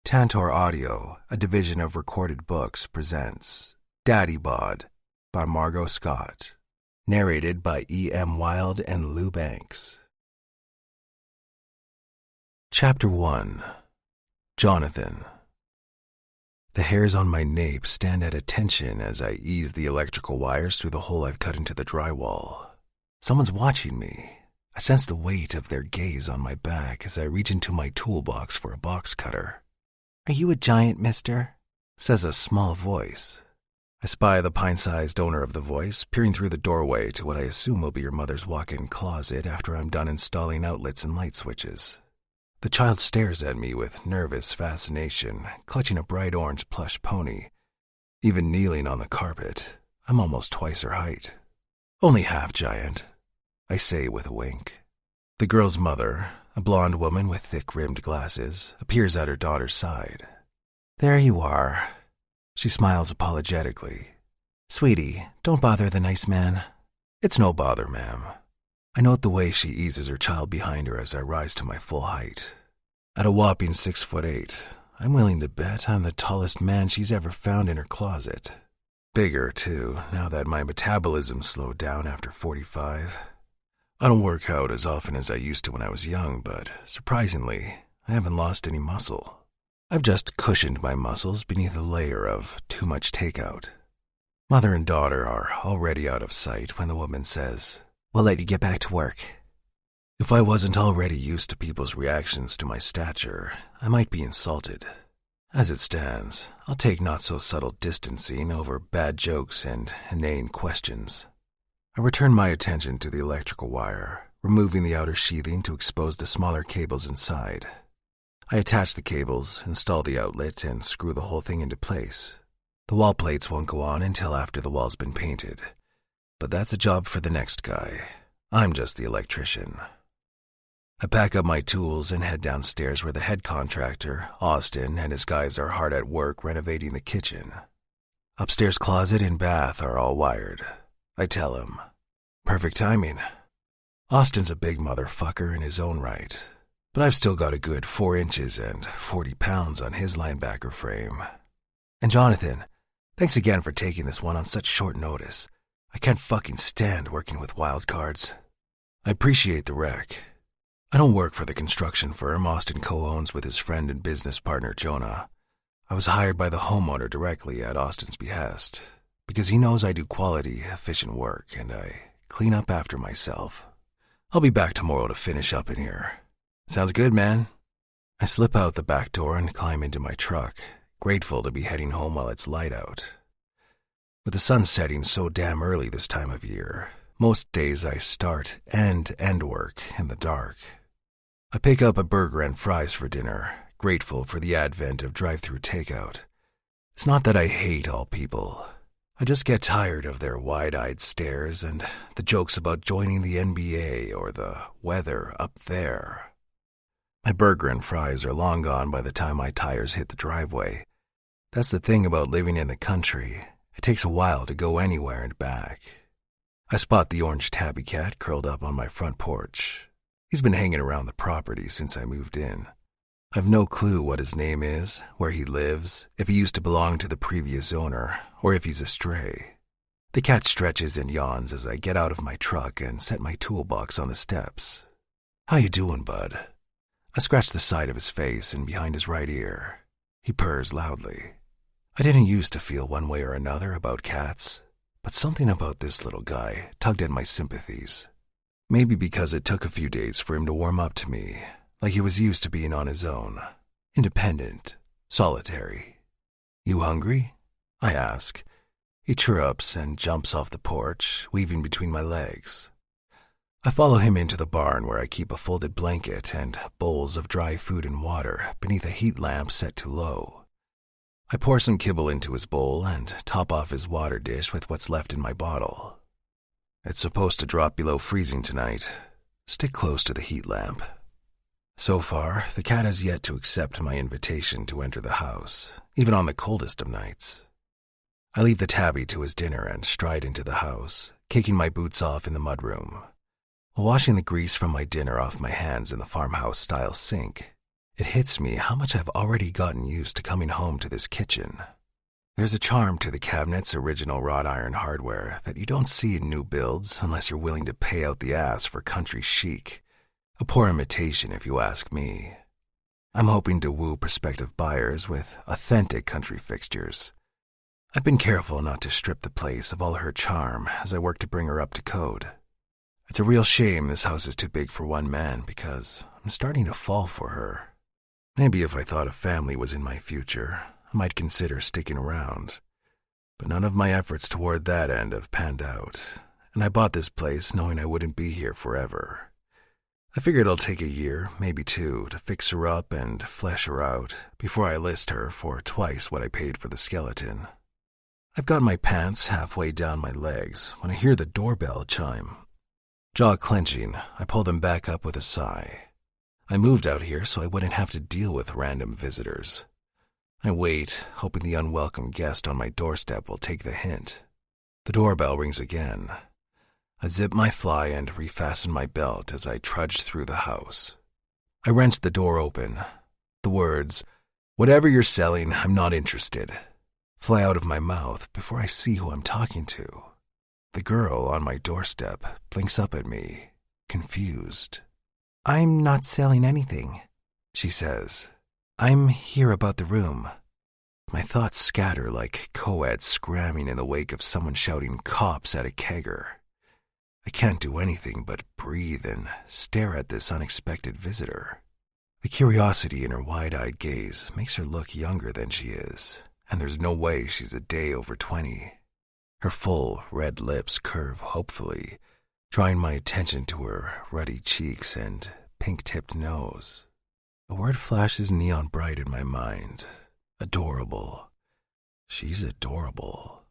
Tantor Audio, a division of Recorded Books, presents Daddy Bod by Margot Scott, narrated by E.M. Wild and Lou Banks. Chapter 1. Jonathan. The hairs on my nape stand at attention as I ease the electrical wires through the hole I've cut into the drywall. Someone's watching me. I sense the weight of their gaze on my back as I reach into my toolbox for a box cutter. "Are you a giant, mister?" says a small voice. I spy the pint-sized owner of the voice, peering through the doorway to what I assume will be your mother's walk-in closet after I'm done installing outlets and light switches. The child stares at me with nervous fascination, clutching a bright orange plush pony. Even kneeling on the carpet, I'm almost twice her height. "Only half giant," I say with a wink. The girl's mother, a blonde woman with thick-rimmed glasses, appears at her daughter's side. "There you are." She smiles apologetically. "Sweetie, don't bother the nice man." "It's no bother, ma'am." I note the way she eases her child behind her as I rise to my full height. At a whopping 6'8", I'm willing to bet I'm the tallest man she's ever found in her closet. Bigger, too, now that my metabolism slowed down after 45. I don't work out as often as I used to when I was young, but surprisingly, I haven't lost any muscle. I've just cushioned my muscles beneath a layer of too much takeout. Mother and daughter are already out of sight when the woman says, "We'll let you get back to work." If I wasn't already used to people's reactions to my stature, I might be insulted. As it stands, I'll take not-so-subtle distancing over bad jokes and inane questions. I return my attention to the electrical wire, removing the outer sheathing to expose the smaller cables inside. I attach the cables, install the outlet, and screw the whole thing into place. The wall plates won't go on until after the wall's been painted. But that's a job for the next guy. I'm just the electrician. I pack up my tools and head downstairs where the head contractor, Austin, and his guys are hard at work renovating the kitchen. Upstairs closet and bath are all wired. I tell him. Perfect timing. Austin's a big motherfucker in his own right, but I've still got a good 4 inches and 40 pounds on his linebacker frame. And Jonathan, thanks again for taking this one on such short notice. I can't fucking stand working with wild cards. I appreciate the rec. I don't work for the construction firm Austin co-owns with his friend and business partner Jonah. I was hired by the homeowner directly at Austin's behest, because he knows I do quality, efficient work, and I clean up after myself. I'll be back tomorrow to finish up in here. Sounds good, man. I slip out the back door and climb into my truck, grateful to be heading home while it's light out. With the sun setting so damn early this time of year, most days I start and end work in the dark. I pick up a burger and fries for dinner, grateful for the advent of drive-through takeout. It's not that I hate all people. I just get tired of their wide-eyed stares and the jokes about joining the NBA or the weather up there. My burger and fries are long gone by the time my tires hit the driveway. That's the thing about living in the country. It takes a while to go anywhere and back. I spot the orange tabby cat curled up on my front porch. He's been hanging around the property since I moved in. I've no clue what his name is, where he lives, if he used to belong to the previous owner, or if he's a stray. The cat stretches and yawns as I get out of my truck and set my toolbox on the steps. "How you doing, bud?" I scratch the side of his face and behind his right ear. He purrs loudly. I didn't used to feel one way or another about cats, but something about this little guy tugged at my sympathies. Maybe because it took a few days for him to warm up to me, like he was used to being on his own, independent, solitary. "You hungry?" I ask. He chirrups and jumps off the porch, weaving between my legs. I follow him into the barn where I keep a folded blanket and bowls of dry food and water beneath a heat lamp set to low. I pour some kibble into his bowl and top off his water dish with what's left in my bottle. It's supposed to drop below freezing tonight. Stick close to the heat lamp. So far, the cat has yet to accept my invitation to enter the house, even on the coldest of nights. I leave the tabby to his dinner and stride into the house, kicking my boots off in the mudroom. While washing the grease from my dinner off my hands in the farmhouse-style sink, It hits me how much I've already gotten used to coming home to this kitchen. There's a charm to the cabinet's original wrought iron hardware that you don't see in new builds unless you're willing to pay out the ass for country chic. A poor imitation, if you ask me. I'm hoping to woo prospective buyers with authentic country fixtures. I've been careful not to strip the place of all her charm as I work to bring her up to code. It's a real shame this house is too big for one man because I'm starting to fall for her. Maybe if I thought a family was in my future, I might consider sticking around. But none of my efforts toward that end have panned out, and I bought this place knowing I wouldn't be here forever. I figured it'll take a year, maybe two, to fix her up and flesh her out before I list her for twice what I paid for the skeleton. I've got my pants halfway down my legs when I hear the doorbell chime. Jaw clenching, I pull them back up with a sigh. I moved out here so I wouldn't have to deal with random visitors. I wait, hoping the unwelcome guest on my doorstep will take the hint. The doorbell rings again. I zip my fly and refasten my belt as I trudge through the house. I wrench the door open. The words, "Whatever you're selling, I'm not interested," fly out of my mouth before I see who I'm talking to. The girl on my doorstep blinks up at me, confused. "I'm not selling anything," she says. "I'm here about the room." My thoughts scatter like co-eds scramming in the wake of someone shouting cops at a kegger. I can't do anything but breathe and stare at this unexpected visitor. The curiosity in her wide-eyed gaze makes her look younger than she is, and there's no way she's a day over 20. Her full, red lips curve hopefully, drawing my attention to her ruddy cheeks and pink-tipped nose. A word flashes neon bright in my mind. Adorable. She's adorable.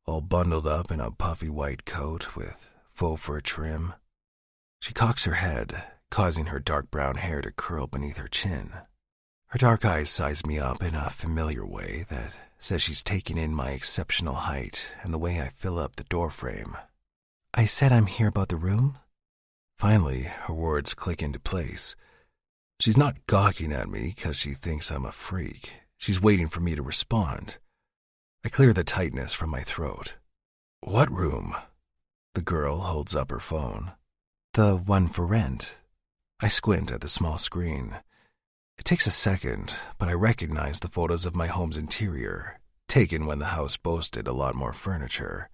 All bundled up in a puffy white coat with faux fur trim. She cocks her head, causing her dark brown hair to curl beneath her chin. Her dark eyes size me up in a familiar way that says she's taking in my exceptional height and the way I fill up the doorframe. "I said I'm here about the room?" Finally, her words click into place. She's not gawking at me because she thinks I'm a freak. She's waiting for me to respond. I clear the tightness from my throat. "What room?" The girl holds up her phone. "The one for rent." I squint at the small screen. It takes a second, but I recognize the photos of my home's interior, taken when the house boasted a lot more furniture.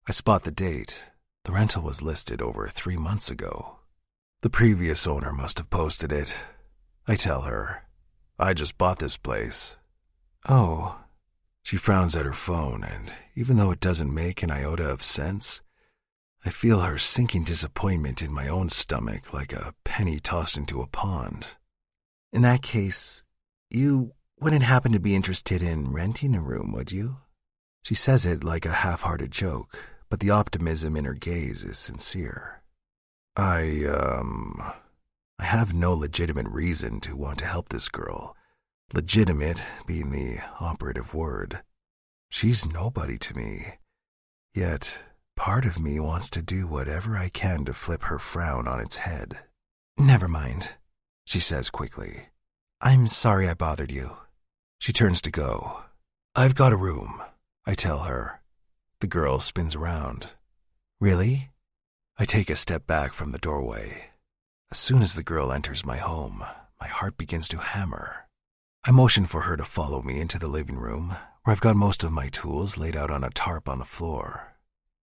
I spot the date. The rental was listed over 3 months ago. The previous owner must have posted it. I tell her, "I just bought this place." "Oh." She frowns at her phone, and even though it doesn't make an iota of sense, I feel her sinking disappointment in my own stomach like a penny tossed into a pond. "In that case, you wouldn't happen to be interested in renting a room, would you?" She says it like a half-hearted joke, but the optimism in her gaze is sincere. I have no legitimate reason to want to help this girl. Legitimate being the operative word. She's nobody to me. Yet, part of me wants to do whatever I can to flip her frown on its head. "Never mind," she says quickly. "I'm sorry I bothered you." She turns to go. "I've got a room," I tell her. The girl spins around. "Really?" I take a step back from the doorway. As soon as the girl enters my home, my heart begins to hammer. I motion for her to follow me into the living room, where I've got most of my tools laid out on a tarp on the floor.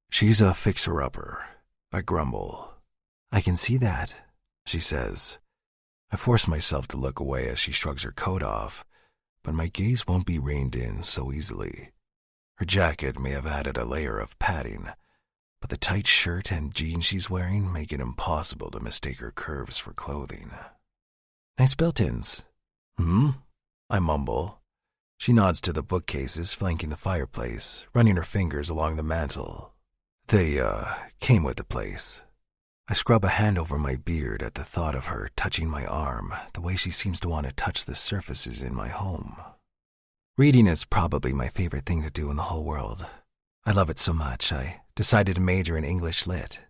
She's a fixer-upper. I grumble. "I can see that," she says. I force myself to look away as she shrugs her coat off, but my gaze won't be reined in so easily. Her jacket may have added a layer of padding, but the tight shirt and jeans she's wearing make it impossible to mistake her curves for clothing. "Nice built-ins." I mumble. She nods to the bookcases flanking the fireplace, running her fingers along the mantel. They, came with the place. I scrub a hand over my beard at the thought of her touching my arm the way she seems to want to touch the surfaces in my home. Reading is probably my favorite thing to do in the whole world. I love it so much, I decided to major in English Lit.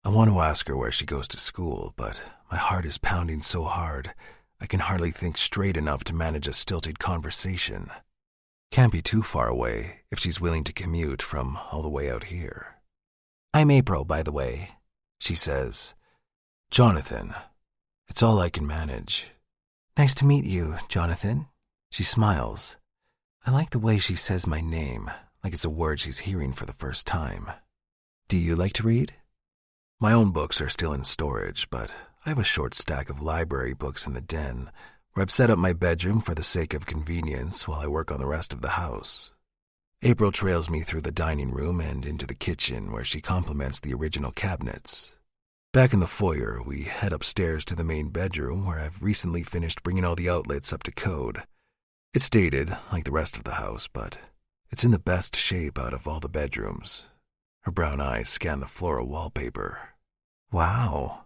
I want to ask her where she goes to school, but my heart is pounding so hard, I can hardly think straight enough to manage a stilted conversation. Can't be too far away if she's willing to commute from all the way out here. "I'm April, by the way," she says. "Jonathan. It's all I can manage." "Nice to meet you, Jonathan." She smiles. I like the way she says my name, like it's a word she's hearing for the first time. "Do you like to read?" My own books are still in storage, but I have a short stack of library books in the den, where I've set up my bedroom for the sake of convenience while I work on the rest of the house. April trails me through the dining room and into the kitchen, where she compliments the original cabinets. Back in the foyer, we head upstairs to the main bedroom, where I've recently finished bringing all the outlets up to code. It's dated, like the rest of the house, but it's in the best shape out of all the bedrooms. Her brown eyes scan the floral wallpaper. "Wow."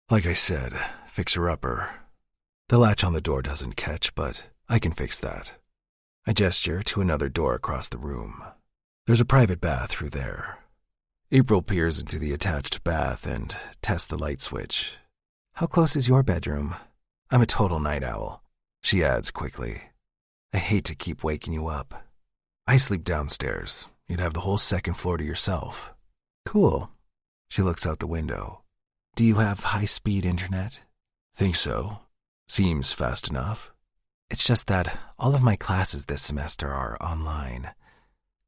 Like I said, fixer-upper. The latch on the door doesn't catch, but I can fix that. I gesture to another door across the room. There's a private bath through there. April peers into the attached bath and tests the light switch. "How close is your bedroom?" "I'm a total night owl," she adds quickly. "I hate to keep waking you up." "I sleep downstairs. You'd have the whole second floor to yourself." "Cool." She looks out the window. "Do you have high-speed internet?" "Think so. Seems fast enough." "It's just that all of my classes this semester are online.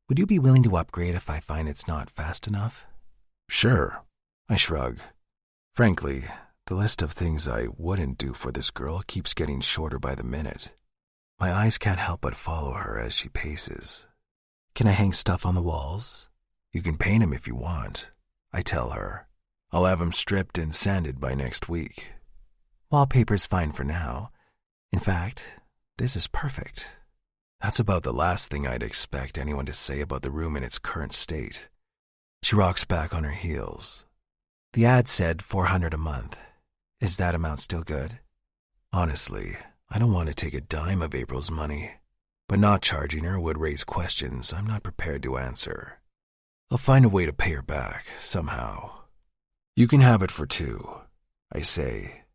Would you be willing to upgrade if I find it's not fast enough?" "Sure." I shrug. Frankly, the list of things I wouldn't do for this girl keeps getting shorter by the minute. My eyes can't help but follow her as she paces. "Can I hang stuff on the walls?" "You can paint 'em if you want," I tell her. "I'll have 'em stripped and sanded by next week." "Wallpaper's fine for now. In fact, this is perfect." That's about the last thing I'd expect anyone to say about the room in its current state. She rocks back on her heels. "The ad said $400 a month. Is that amount still good?" Honestly, I don't want to take a dime of April's money, but not charging her would raise questions I'm not prepared to answer. I'll find a way to pay her back, somehow. "You can have it for $2, I say,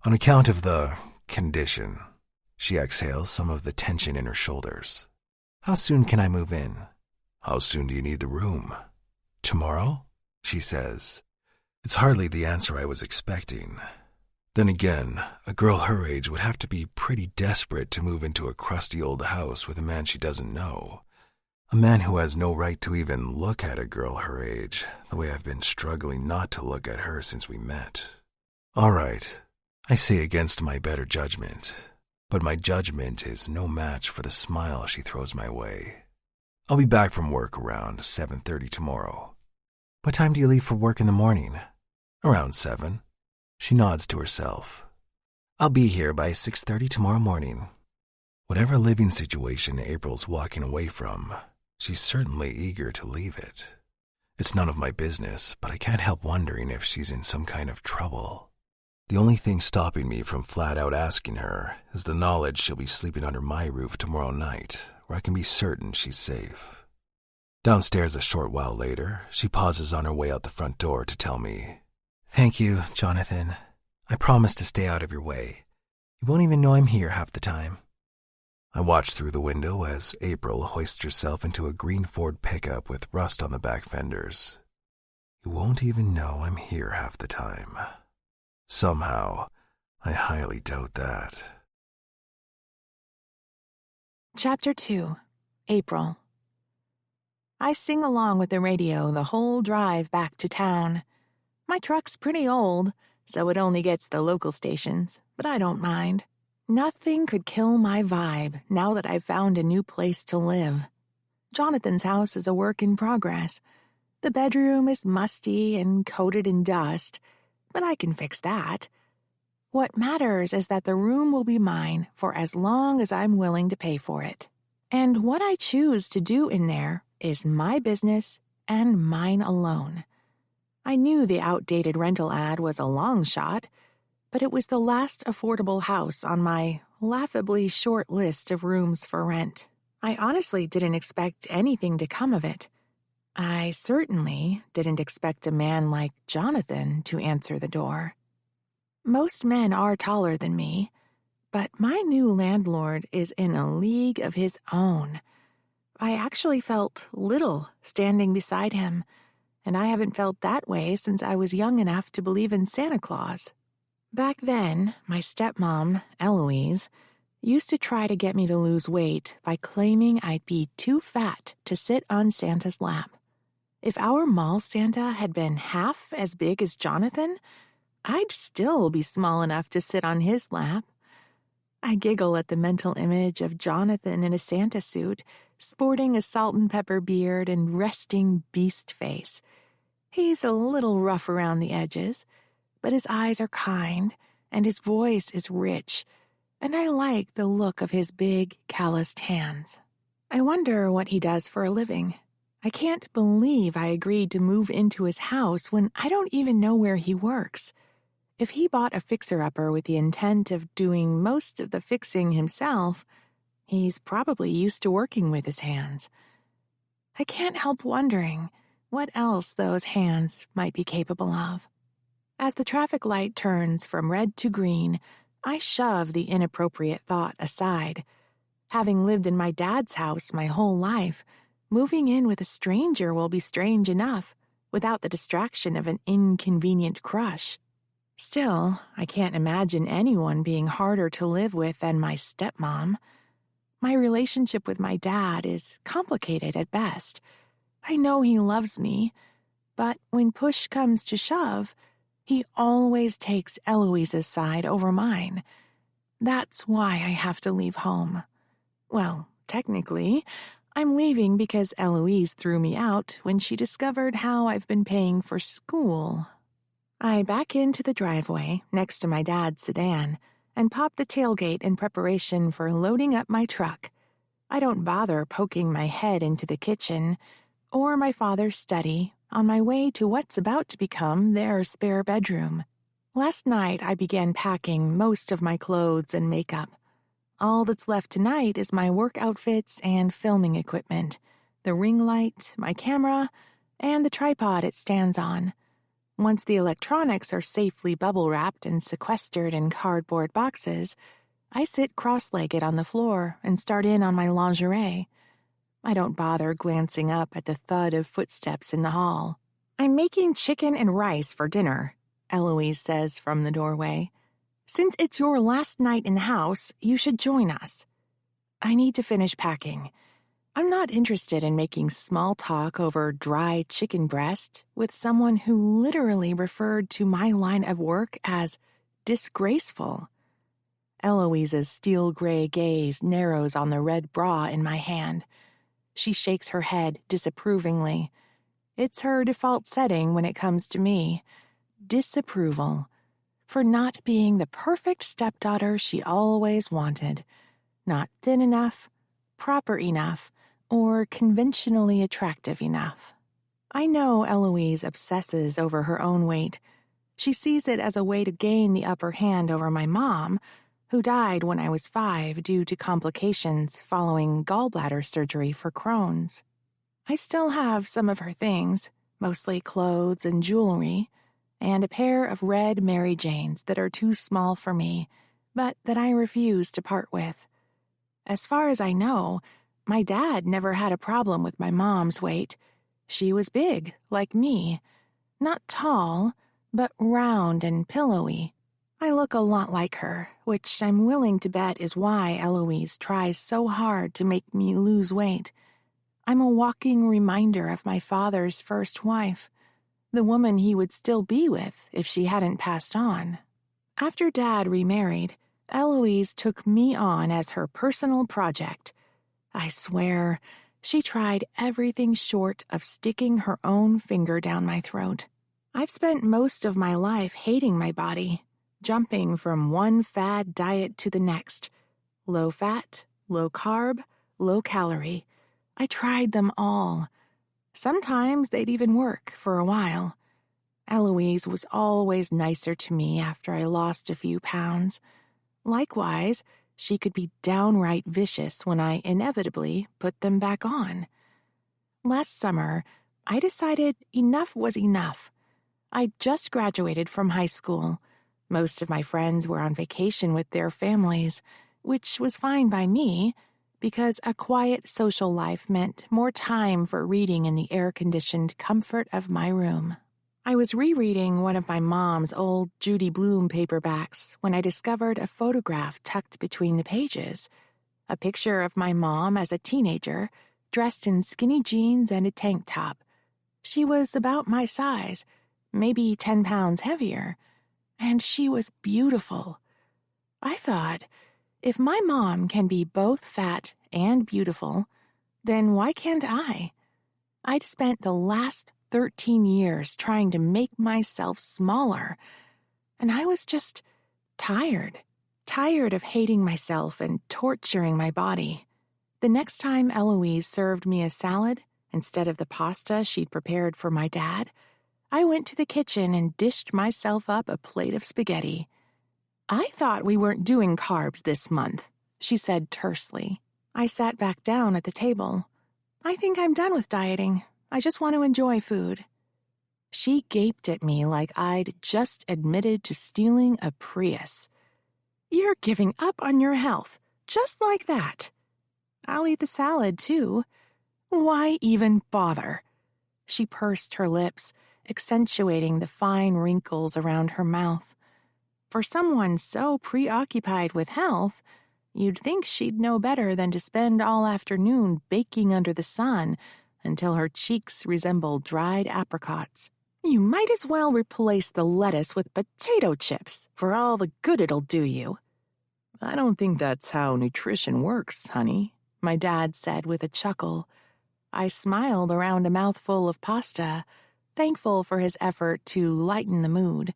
on account of the condition. She exhales some of the tension in her shoulders. "How soon can I move in?" "How soon do you need the room?" "Tomorrow?" she says. It's hardly the answer I was expecting. Then again, a girl her age would have to be pretty desperate to move into a crusty old house with a man she doesn't know. A man who has no right to even look at a girl her age, the way I've been struggling not to look at her since we met. "All right," I say against my better judgment. But my judgment is no match for the smile she throws my way. "I'll be back from work around 7:30 tomorrow." "What time do you leave for work in the morning?" "Around 7. She nods to herself. "I'll be here by 6:30 tomorrow morning." Whatever living situation April's walking away from, she's certainly eager to leave it. It's none of my business, but I can't help wondering if she's in some kind of trouble. The only thing stopping me from flat out asking her is the knowledge she'll be sleeping under my roof tomorrow night, where I can be certain she's safe. Downstairs a short while later, she pauses on her way out the front door to tell me, "Thank you, Jonathan. I promise to stay out of your way. You won't even know I'm here half the time." I watch through the window as April hoists herself into a green Ford pickup with rust on the back fenders. You won't even know I'm here half the time. Somehow, I highly doubt that. Chapter 2. April. I sing along with the radio the whole drive back to town. My truck's pretty old, so it only gets the local stations, but I don't mind. Nothing could kill my vibe now that I've found a new place to live. Jonathan's house is a work in progress. The bedroom is musty and coated in dust, but I can fix that. What matters is that the room will be mine for as long as I'm willing to pay for it. And what I choose to do in there is my business and mine alone. I knew the outdated rental ad was a long shot, but it was the last affordable house on my laughably short list of rooms for rent. I honestly didn't expect anything to come of it. I certainly didn't expect a man like Jonathan to answer the door. Most men are taller than me, But my new landlord is in a league of his own. I actually felt little standing beside him, and I haven't felt that way since I was young enough to believe in Santa Claus. Back then, my stepmom, Eloise, used to try to get me to lose weight by claiming I'd be too fat to sit on Santa's lap. If our mall Santa had been half as big as Jonathan, I'd still be small enough to sit on his lap. I giggle at the mental image of Jonathan in a Santa suit, sporting a salt and pepper beard and resting beast face. He's a little rough around the edges, but his eyes are kind and his voice is rich, and I like the look of his big, calloused hands. I wonder what he does for a living. I can't believe I agreed to move into his house when I don't even know where he works. If he bought a fixer-upper with the intent of doing most of the fixing himself, he's probably used to working with his hands. I can't help wondering what else those hands might be capable of. As the traffic light turns from red to green, I shove the inappropriate thought aside. Having lived in my dad's house my whole life, moving in with a stranger will be strange enough, without the distraction of an inconvenient crush. Still, I can't imagine anyone being harder to live with than my stepmom. My relationship with my dad is complicated at best. I know he loves me, but when push comes to shove, he always takes Eloise's side over mine. That's why I have to leave home. Well, technically, I'm leaving because Eloise threw me out when she discovered how I've been paying for school. I back into the driveway next to my dad's sedan and pop the tailgate in preparation for loading up my truck. I don't bother poking my head into the kitchen or my father's study on my way to what's about to become their spare bedroom. Last night I began packing most of my clothes and makeup. All that's left tonight is my work outfits and filming equipment, the ring light, my camera, and the tripod it stands on. Once the electronics are safely bubble-wrapped and sequestered in cardboard boxes, I sit cross-legged on the floor and start in on my lingerie. I don't bother glancing up at the thud of footsteps in the hall. "I'm making chicken and rice for dinner," Eloise says from the doorway. "Since it's your last night in the house, you should join us." I need to finish packing. I'm not interested in making small talk over dry chicken breast with someone who literally referred to my line of work as disgraceful. Eloise's steel-gray gaze narrows on the red bra in my hand. She shakes her head disapprovingly. It's her default setting when it comes to me. Disapproval. For not being the perfect stepdaughter she always wanted. Not thin enough, proper enough, or conventionally attractive enough. I know Eloise obsesses over her own weight. She sees it as a way to gain the upper hand over my mom, who died when I was 5 due to complications following gallbladder surgery for Crohn's. I still have some of her things, mostly clothes and jewelry, and a pair of red Mary Janes that are too small for me, but that I refuse to part with. As far as I know, my dad never had a problem with my mom's weight. She was big, like me. Not tall, but round and pillowy. I look a lot like her, which I'm willing to bet is why Eloise tries so hard to make me lose weight. I'm a walking reminder of my father's first wife, the woman he would still be with if she hadn't passed on. After Dad remarried, Eloise took me on as her personal project. I swear, she tried everything short of sticking her own finger down my throat. I've spent most of my life hating my body, jumping from one fad diet to the next. Low fat, low carb, low calorie. I tried them all. Sometimes they'd even work for a while. Eloise was always nicer to me after I lost a few pounds. Likewise, she could be downright vicious when I inevitably put them back on. Last summer, I decided enough was enough. I'd just graduated from high school. Most of my friends were on vacation with their families, which was fine by me, because a quiet social life meant more time for reading in the air-conditioned comfort of my room. I was rereading one of my mom's old Judy Blume paperbacks when I discovered a photograph tucked between the pages. A picture of my mom as a teenager, dressed in skinny jeans and a tank top. She was about my size, maybe 10 pounds heavier, and she was beautiful. I thought, if my mom can be both fat and beautiful, then why can't I? I'd spent the last 13 years trying to make myself smaller, and I was just tired of hating myself and torturing my body. The next time Eloise served me a salad instead of the pasta she'd prepared for my dad, I went to the kitchen and dished myself up a plate of spaghetti. "I thought we weren't doing carbs this month," she said tersely. I sat back down at the table. "I think I'm done with dieting. I just want to enjoy food." She gaped at me like I'd just admitted to stealing a Prius. "You're giving up on your health, just like that." "I'll eat the salad, too." "Why even bother?" She pursed her lips, accentuating the fine wrinkles around her mouth. For someone so preoccupied with health, you'd think she'd know better than to spend all afternoon baking under the sun until her cheeks resembled dried apricots. "You might as well replace the lettuce with potato chips for all the good it'll do you." "I don't think that's how nutrition works, honey," my dad said with a chuckle. I smiled around a mouthful of pasta, thankful for his effort to lighten the mood.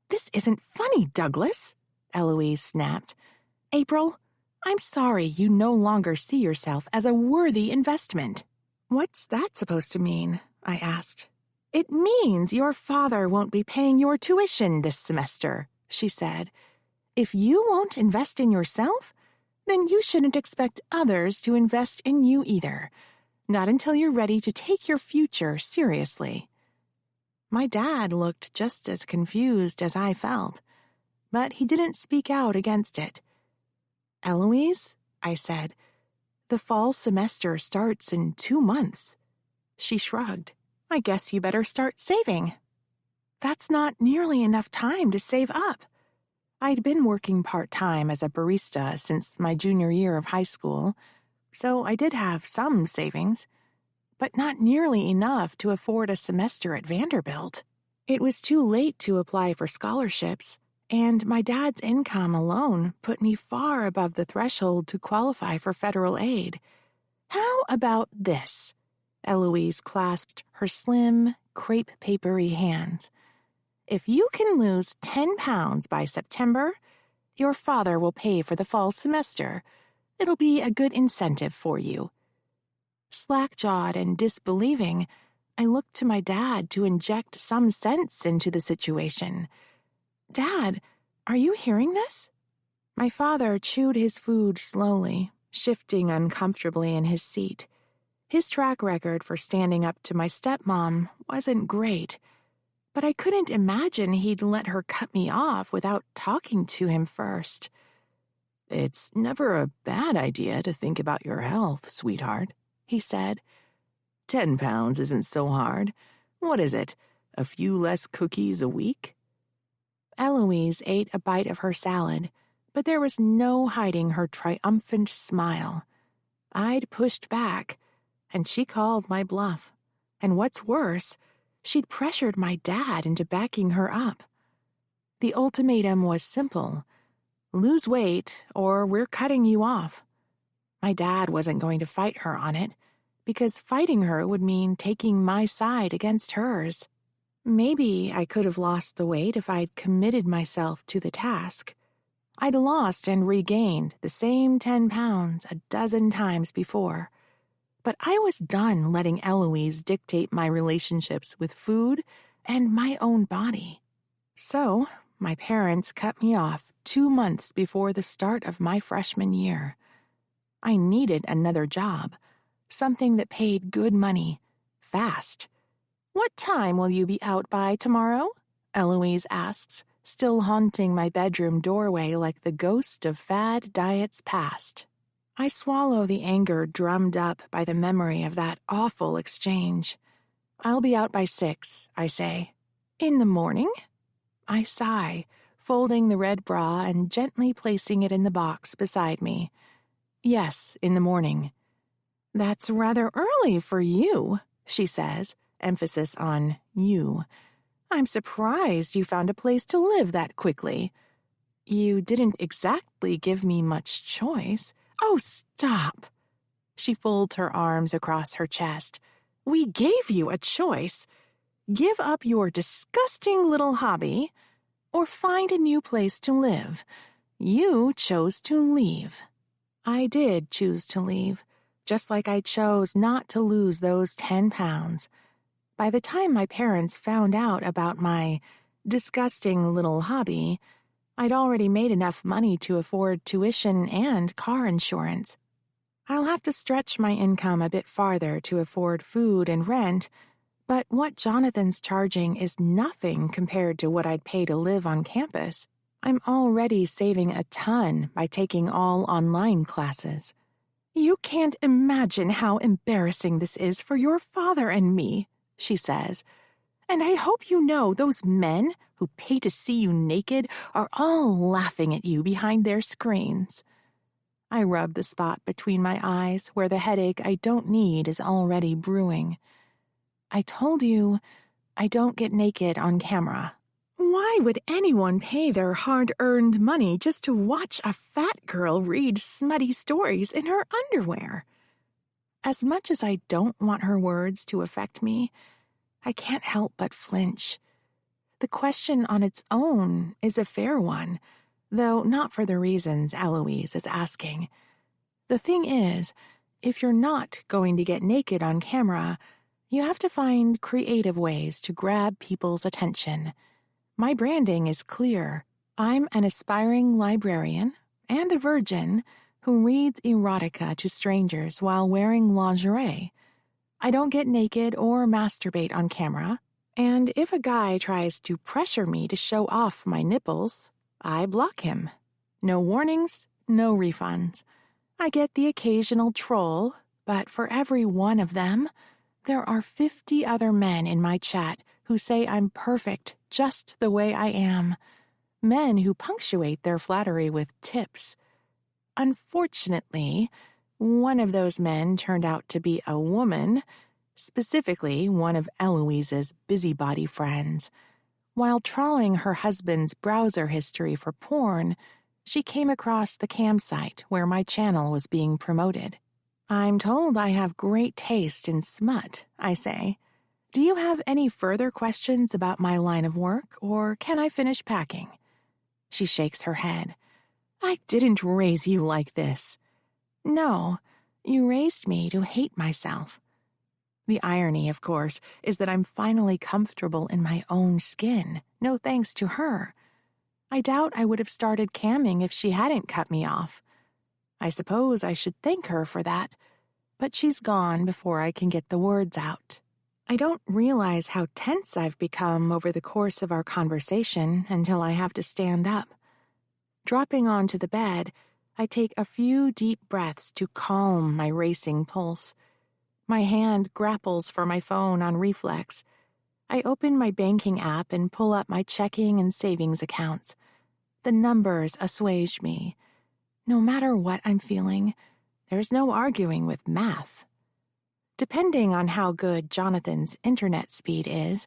"This isn't funny, Douglas," Eloise snapped. "April, I'm sorry you no longer see yourself as a worthy investment." "What's that supposed to mean?" I asked. "It means your father won't be paying your tuition this semester," she said. "If you won't invest in yourself, then you shouldn't expect others to invest in you either. Not until you're ready to take your future seriously." My dad looked just as confused as I felt, but he didn't speak out against it. "Eloise," I said, "the fall semester starts in 2 months." She shrugged. "I guess you better start saving." "That's not nearly enough time to save up." I'd been working part-time as a barista since my junior year of high school, so I did have some savings, but not nearly enough to afford a semester at Vanderbilt. It was too late to apply for scholarships, and my dad's income alone put me far above the threshold to qualify for federal aid. "How about this?" Eloise clasped her slim, crepe-papery hands. "If you can lose 10 pounds by September, your father will pay for the fall semester. It'll be a good incentive for you." Slack-jawed and disbelieving, I looked to my dad to inject some sense into the situation. "Dad, are you hearing this?" My father chewed his food slowly, shifting uncomfortably in his seat. His track record for standing up to my stepmom wasn't great, but I couldn't imagine he'd let her cut me off without talking to him first. "It's never a bad idea to think about your health, sweetheart," he said. 10 pounds isn't so hard. What is it, a few less cookies a week?" Eloise ate a bite of her salad, but there was no hiding her triumphant smile. I'd pushed back, and she called my bluff. And what's worse, she'd pressured my dad into backing her up. The ultimatum was simple: lose weight or we're cutting you off. My dad wasn't going to fight her on it, because fighting her would mean taking my side against hers. Maybe I could have lost the weight if I'd committed myself to the task. I'd lost and regained the same 10 pounds a dozen times before. But I was done letting Eloise dictate my relationships with food and my own body. So, my parents cut me off 2 months before the start of my freshman year. I needed another job, something that paid good money, fast. "What time will you be out by tomorrow?" Eloise asks, still haunting my bedroom doorway like the ghost of fad diets past. I swallow the anger drummed up by the memory of that awful exchange. "I'll be out by 6, I say. "In the morning?" I sigh, folding the red bra and gently placing it in the box beside me. "Yes, in the morning." "That's rather early for you," she says, emphasis on you. "I'm surprised you found a place to live that quickly." "You didn't exactly give me much choice." "Oh, stop." She folds her arms across her chest. "We gave you a choice. Give up your disgusting little hobby or find a new place to live. You chose to leave." I did choose to leave, just like I chose not to lose those 10 pounds. By the time my parents found out about my disgusting little hobby, I'd already made enough money to afford tuition and car insurance. I'll have to stretch my income a bit farther to afford food and rent, but what Jonathan's charging is nothing compared to what I'd pay to live on campus. I'm already saving a ton by taking all online classes. "You can't imagine how embarrassing this is for your father and me," she says. "And I hope you know those men who pay to see you naked are all laughing at you behind their screens." I rub the spot between my eyes where the headache I don't need is already brewing. "I told you I don't get naked on camera." "Why would anyone pay their hard-earned money just to watch a fat girl read smutty stories in her underwear?" As much as I don't want her words to affect me, I can't help but flinch. The question on its own is a fair one, though not for the reasons Eloise is asking. The thing is, if you're not going to get naked on camera, you have to find creative ways to grab people's attention. My branding is clear. I'm an aspiring librarian and a virgin who reads erotica to strangers while wearing lingerie. I don't get naked or masturbate on camera, and if a guy tries to pressure me to show off my nipples, I block him. No warnings, no refunds. I get the occasional troll, but for every one of them, there are 50 other men in my chat who say I'm perfect just the way I am. Men who punctuate their flattery with tips. Unfortunately, one of those men turned out to be a woman, specifically one of Eloise's busybody friends. While trawling her husband's browser history for porn, she came across the campsite where my channel was being promoted. "I'm told I have great taste in smut," I say. "Do you have any further questions about my line of work, or can I finish packing?" She shakes her head. "I didn't raise you like this." "No, you raised me to hate myself." The irony, of course, is that I'm finally comfortable in my own skin, no thanks to her. I doubt I would have started camming if she hadn't cut me off. I suppose I should thank her for that, but she's gone before I can get the words out. I don't realize how tense I've become over the course of our conversation until I have to stand up. Dropping onto the bed, I take a few deep breaths to calm my racing pulse. My hand grapples for my phone on reflex. I open my banking app and pull up my checking and savings accounts. The numbers assuage me. No matter what I'm feeling, there's no arguing with math. Depending on how good Jonathan's internet speed is,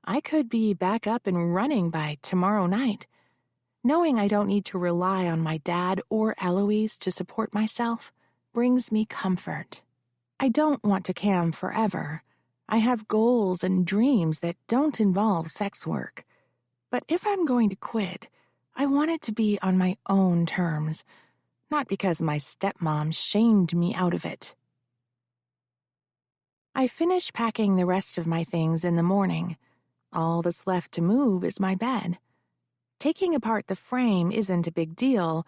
I could be back up and running by tomorrow night. Knowing I don't need to rely on my dad or Eloise to support myself brings me comfort. I don't want to cam forever. I have goals and dreams that don't involve sex work. But if I'm going to quit, I want it to be on my own terms, not because my stepmom shamed me out of it. I finish packing the rest of my things in the morning. All that's left to move is my bed. Taking apart the frame isn't a big deal,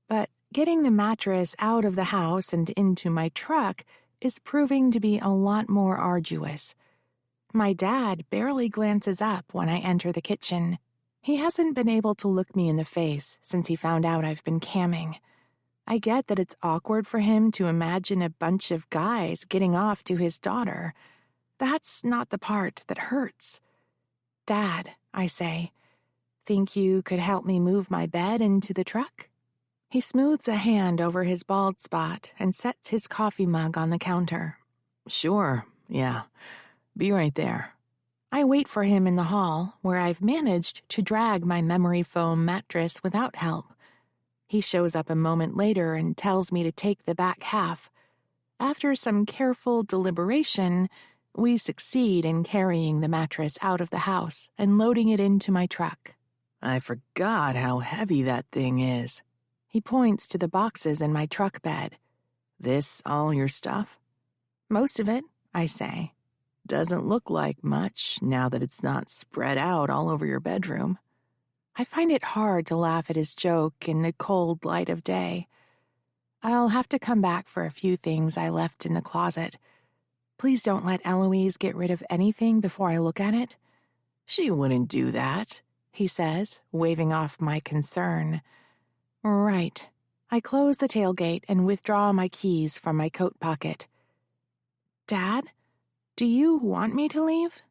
but getting the mattress out of the house and into my truck is proving to be a lot more arduous. My dad barely glances up when I enter the kitchen. He hasn't been able to look me in the face since he found out I've been camming. I get that it's awkward for him to imagine a bunch of guys getting off to his daughter. That's not the part that hurts. Dad, I say, think you could help me move my bed into the truck? He smooths a hand over his bald spot and sets his coffee mug on the counter. Sure, yeah. Be right there. I wait for him in the hall, where I've managed to drag my memory foam mattress without help. He shows up a moment later and tells me to take the back half. After some careful deliberation, we succeed in carrying the mattress out of the house and loading it into my truck. I forgot how heavy that thing is. He points to the boxes in my truck bed. This all your stuff? Most of it, I say. Doesn't look like much now that it's not spread out all over your bedroom. I find it hard to laugh at his joke in the cold light of day. I'll have to come back for a few things I left in the closet. Please don't let Eloise get rid of anything before I look at it. She wouldn't do that, he says, waving off my concern. Right. I close the tailgate and withdraw my keys from my coat pocket. Dad, do you want me to leave?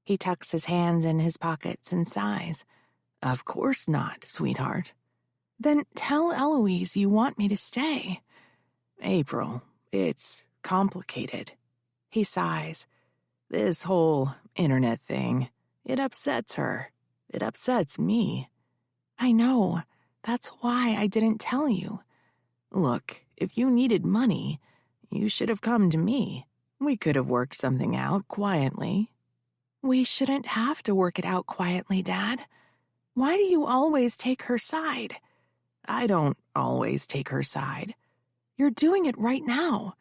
He tucks his hands in his pockets and sighs. Of course not, sweetheart. Then tell Eloise you want me to stay. April, it's complicated. He sighs. This whole internet thing, it upsets her. It upsets me. I know. That's why I didn't tell you. Look, if you needed money, you should have come to me. We could have worked something out quietly. We shouldn't have to work it out quietly, Dad. Why do you always take her side? I don't always take her side. You're doing it right now.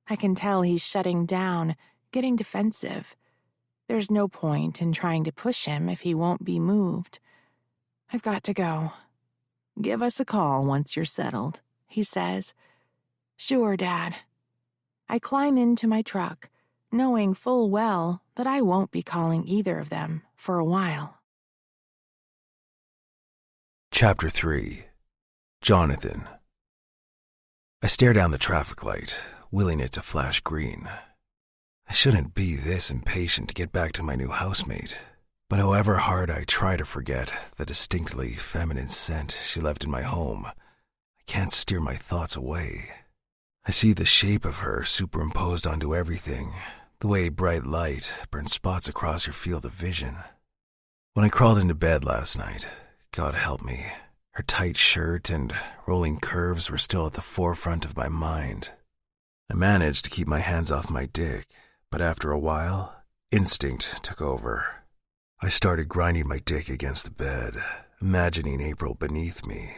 I can tell he's shutting down, getting defensive. There's no point in trying to push him if he won't be moved. I've got to go. Give us a call once you're settled, he says. Sure, Dad. I climb into my truck, knowing full well that I won't be calling either of them for a while. Chapter 3. Jonathan. I stare down the traffic light, willing it to flash green. I shouldn't be this impatient to get back to my new housemate, but however hard I try to forget the distinctly feminine scent she left in my home, I can't steer my thoughts away. I see the shape of her superimposed onto everything, the way bright light burns spots across your field of vision. When I crawled into bed last night, God help me, her tight shirt and rolling curves were still at the forefront of my mind. I managed to keep my hands off my dick, but after a while, instinct took over. I started grinding my dick against the bed, imagining April beneath me,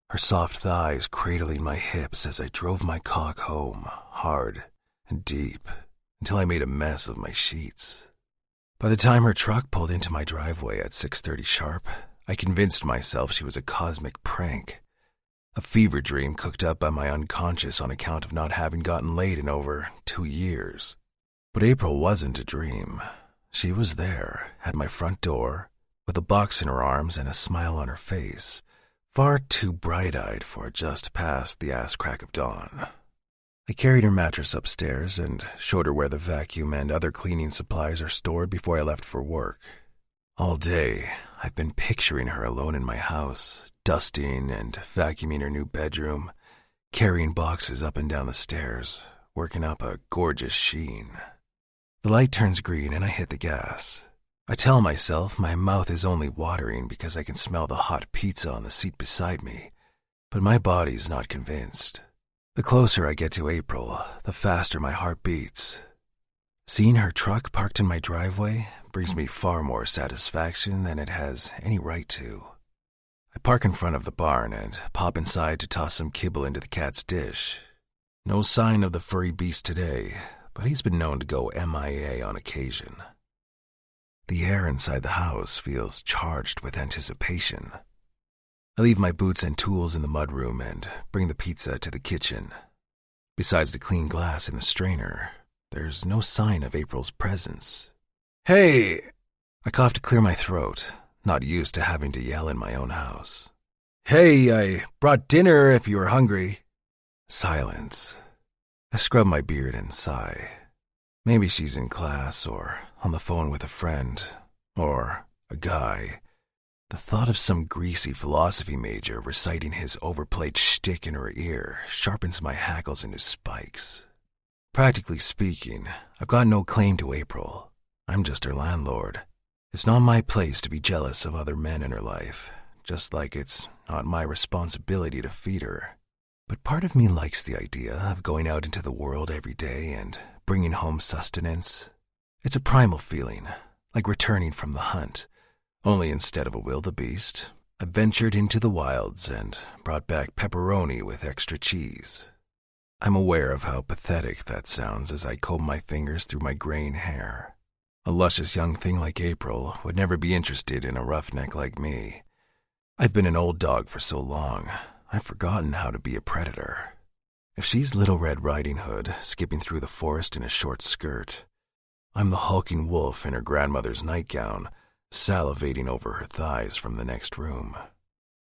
her soft thighs cradling my hips as I drove my cock home, hard and deep, until I made a mess of my sheets. By the time her truck pulled into my driveway at 6:30 sharp, I convinced myself she was a cosmic prank, a fever dream cooked up by my unconscious on account of not having gotten laid in over 2 years. But April wasn't a dream. She was there, at my front door, with a box in her arms and a smile on her face, far too bright-eyed for just past the ass crack of dawn. I carried her mattress upstairs and showed her where the vacuum and other cleaning supplies are stored before I left for work. All day, I've been picturing her alone in my house, dusting and vacuuming her new bedroom, carrying boxes up and down the stairs, working up a gorgeous sheen. The light turns green and I hit the gas. I tell myself my mouth is only watering because I can smell the hot pizza on the seat beside me, but my body's not convinced. The closer I get to April, the faster my heart beats. Seeing her truck parked in my driveway brings me far more satisfaction than it has any right to. I park in front of the barn and pop inside to toss some kibble into the cat's dish. No sign of the furry beast today, but he's been known to go MIA on occasion. The air inside the house feels charged with anticipation. I leave my boots and tools in the mudroom and bring the pizza to the kitchen. Besides the clean glass in the strainer, there's no sign of April's presence. Hey! I cough to clear my throat, not used to having to yell in my own house. "Hey, I brought dinner if you were hungry." Silence. I scrub my beard and sigh. Maybe she's in class or on the phone with a friend or a guy. The thought of some greasy philosophy major reciting his overplayed shtick in her ear sharpens my hackles into spikes. Practically speaking, I've got no claim to April. I'm just her landlord. It's not my place to be jealous of other men in her life, just like it's not my responsibility to feed her. But part of me likes the idea of going out into the world every day and bringing home sustenance. It's a primal feeling, like returning from the hunt. Only instead of a wildebeest, I ventured into the wilds and brought back pepperoni with extra cheese. I'm aware of how pathetic that sounds as I comb my fingers through my graying hair. A luscious young thing like April would never be interested in a roughneck like me. I've been an old dog for so long, I've forgotten how to be a predator. If she's Little Red Riding Hood skipping through the forest in a short skirt, I'm the hulking wolf in her grandmother's nightgown, salivating over her thighs from the next room.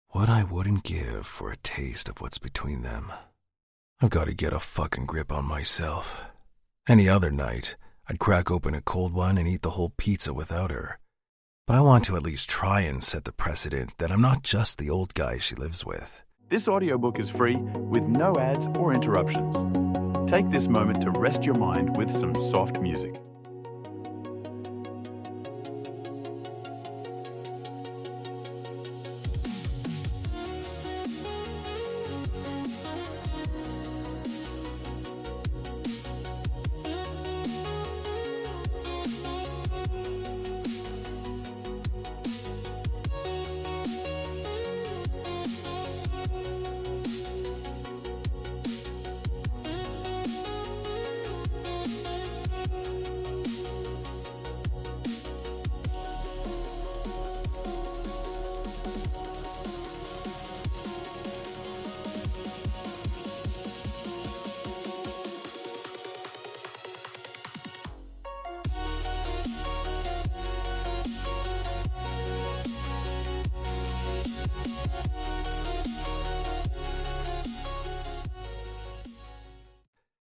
What I wouldn't give for a taste of what's between them. I've got to get a fucking grip on myself. Any other night, I'd crack open a cold one and eat the whole pizza without her. But I want to at least try and set the precedent that I'm not just the old guy she lives with. This audiobook is free with no ads or interruptions. Take this moment to rest your mind with some soft music.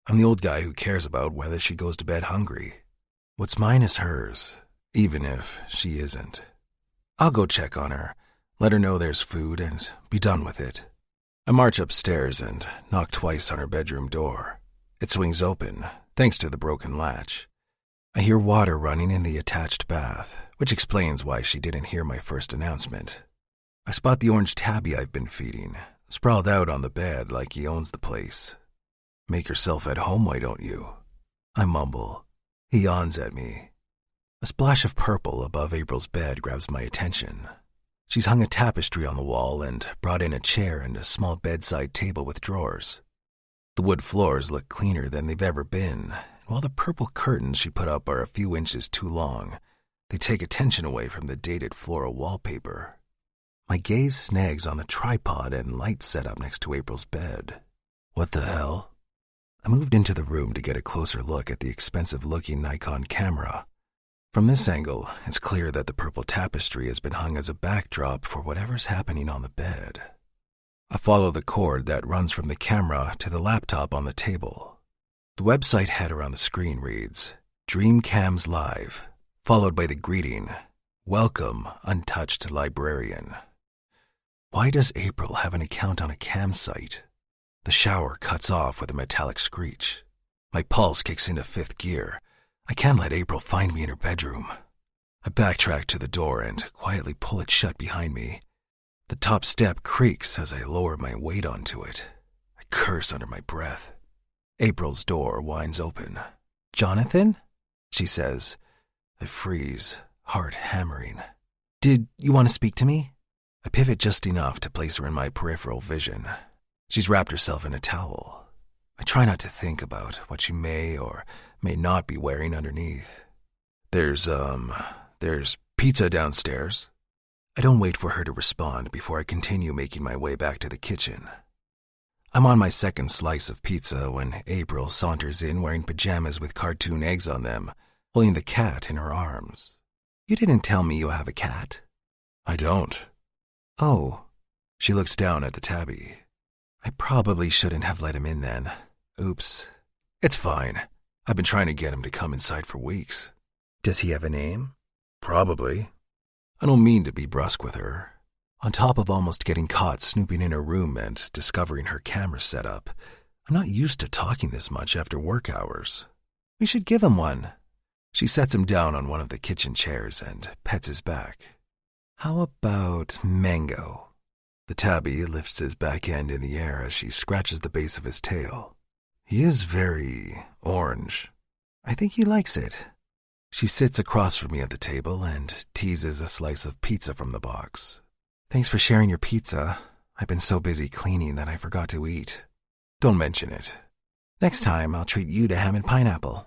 I'm the old guy who cares about whether she goes to bed hungry. What's mine is hers, even if she isn't. I'll go check on her, let her know there's food, and be done with it. I march upstairs and knock twice on her bedroom door. It swings open, thanks to the broken latch. I hear water running in the attached bath, which explains why she didn't hear my first announcement. I spot the orange tabby I've been feeding, sprawled out on the bed like he owns the place. "Make yourself at home, why don't you?" I mumble. He yawns at me. A splash of purple above April's bed grabs my attention. She's hung a tapestry on the wall and brought in a chair and a small bedside table with drawers. The wood floors look cleaner than they've ever been, and while the purple curtains she put up are a few inches too long, they take attention away from the dated floral wallpaper. My gaze snags on the tripod and light setup next to April's bed. What the hell? I moved into the room to get a closer look at the expensive-looking Nikon camera. From this angle, it's clear that the purple tapestry has been hung as a backdrop for whatever's happening on the bed. I follow the cord that runs from the camera to the laptop on the table. The website header on the screen reads, "Dreamcams Live," followed by the greeting, "Welcome, Untouched Librarian." Why does April have an account on a cam site? The shower cuts off with a metallic screech. My pulse kicks into fifth gear. I can't let April find me in her bedroom. I backtrack to the door and quietly pull it shut behind me. The top step creaks as I lower my weight onto it. I curse under my breath. April's door winds open. "Jonathan?" she says. I freeze, heart hammering. "Did you want to speak to me?" I pivot just enough to place her in my peripheral vision. She's wrapped herself in a towel. I try not to think about what she may or may not be wearing underneath. There's pizza downstairs." I don't wait for her to respond before I continue making my way back to the kitchen. I'm on my second slice of pizza when April saunters in wearing pajamas with cartoon eggs on them, holding the cat in her arms. "You didn't tell me you have a cat." I don't. Oh. She looks down at the tabby. I probably shouldn't have let him in then. Oops. It's fine. I've been trying to get him to come inside for weeks. Does he have a name? Probably. I don't mean to be brusque with her. On top of almost getting caught snooping in her room and discovering her camera setup, I'm not used to talking this much after work hours. We should give him one. She sets him down on one of the kitchen chairs and pets his back. How about Mango? The tabby lifts his back end in the air as she scratches the base of his tail. He is very orange. I think he likes it. She sits across from me at the table and teases a slice of pizza from the box. Thanks for sharing your pizza. I've been so busy cleaning that I forgot to eat. Don't mention it. Next time, I'll treat you to ham and pineapple.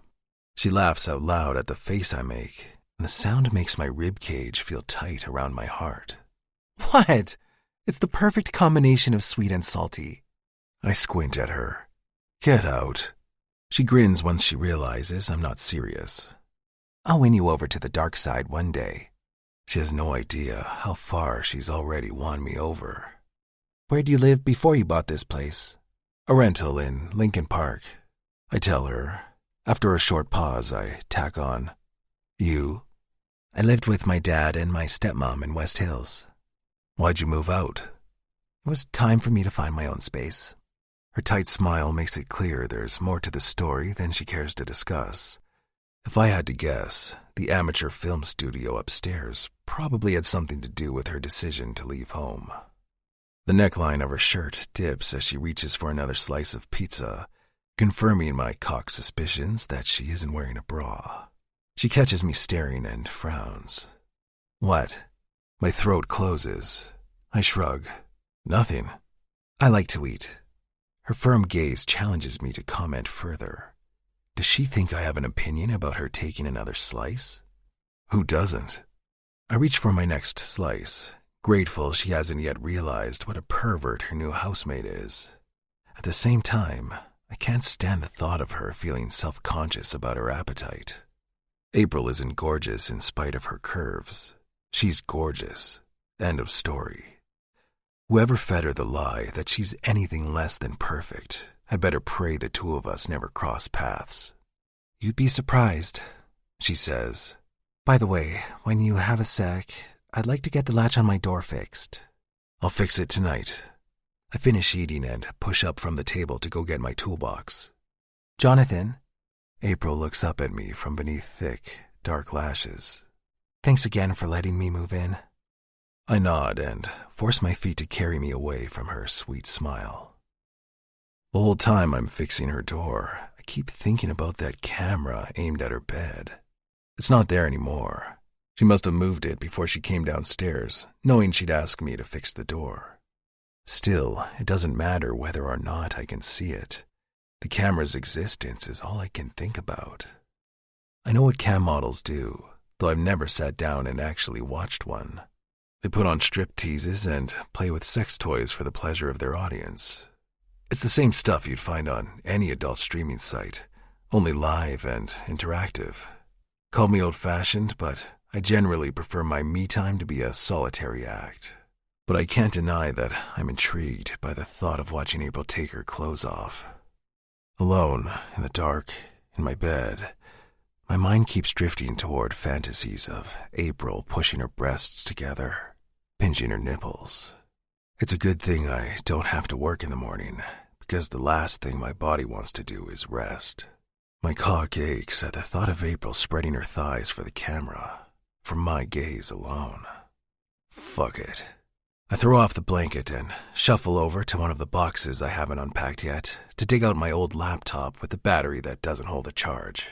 She laughs out loud at the face I make, and the sound makes my rib cage feel tight around my heart. What? It's the perfect combination of sweet and salty. I squint at her. Get out. She grins once she realizes I'm not serious. I'll win you over to the dark side one day. She has no idea how far she's already won me over. Where'd you live before you bought this place? A rental in Lincoln Park. I tell her. After a short pause, I tack on. You? I lived with my dad and my stepmom in West Hills. Why'd you move out? It was time for me to find my own space. Her tight smile makes it clear there's more to the story than she cares to discuss. If I had to guess, the amateur film studio upstairs probably had something to do with her decision to leave home. The neckline of her shirt dips as she reaches for another slice of pizza, confirming my cock suspicions that she isn't wearing a bra. She catches me staring and frowns. What? My throat closes. I shrug. Nothing. I like to eat. Her firm gaze challenges me to comment further. Does she think I have an opinion about her taking another slice? Who doesn't? I reach for my next slice, grateful she hasn't yet realized what a pervert her new housemate is. At the same time, I can't stand the thought of her feeling self-conscious about her appetite. April isn't gorgeous in spite of her curves. She's gorgeous. End of story. Whoever fed her the lie that she's anything less than perfect had better pray the two of us never cross paths. You'd be surprised, she says. By the way, when you have a sec, I'd like to get the latch on my door fixed. I'll fix it tonight. I finish eating and push up from the table to go get my toolbox. Jonathan? April looks up at me from beneath thick, dark lashes. Thanks again for letting me move in. I nod and force my feet to carry me away from her sweet smile. The whole time I'm fixing her door, I keep thinking about that camera aimed at her bed. It's not there anymore. She must have moved it before she came downstairs, knowing she'd ask me to fix the door. Still, it doesn't matter whether or not I can see it. The camera's existence is all I can think about. I know what cam models do, though I've never sat down and actually watched one. They put on strip teases and play with sex toys for the pleasure of their audience. It's the same stuff you'd find on any adult streaming site, only live and interactive. Call me old-fashioned, but I generally prefer my me time to be a solitary act. But I can't deny that I'm intrigued by the thought of watching April take her clothes off. Alone, in the dark, in my bed, my mind keeps drifting toward fantasies of April pushing her breasts together, pinching her nipples. It's a good thing I don't have to work in the morning, because the last thing my body wants to do is rest. My cock aches at the thought of April spreading her thighs for the camera, for my gaze alone. Fuck it. I throw off the blanket and shuffle over to one of the boxes I haven't unpacked yet to dig out my old laptop with the battery that doesn't hold a charge.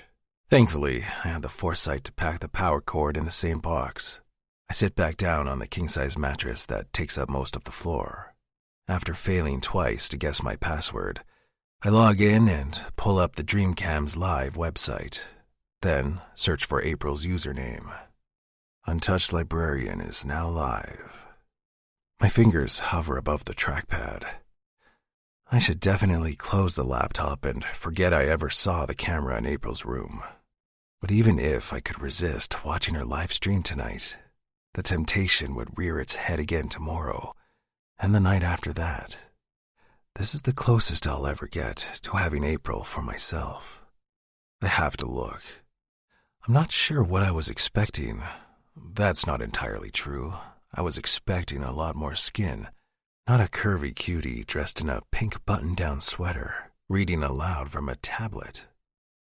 Thankfully, I had the foresight to pack the power cord in the same box. I sit back down on the king-size mattress that takes up most of the floor. After failing twice to guess my password, I log in and pull up the Dreamcam's live website, then search for April's username. Untouched Librarian is now live. My fingers hover above the trackpad. I should definitely close the laptop and forget I ever saw the camera in April's room. But even if I could resist watching her live stream tonight, the temptation would rear its head again tomorrow, and the night after that. This is the closest I'll ever get to having April for myself. I have to look. I'm not sure what I was expecting. That's not entirely true. I was expecting a lot more skin, not a curvy cutie dressed in a pink button-down sweater, reading aloud from a tablet.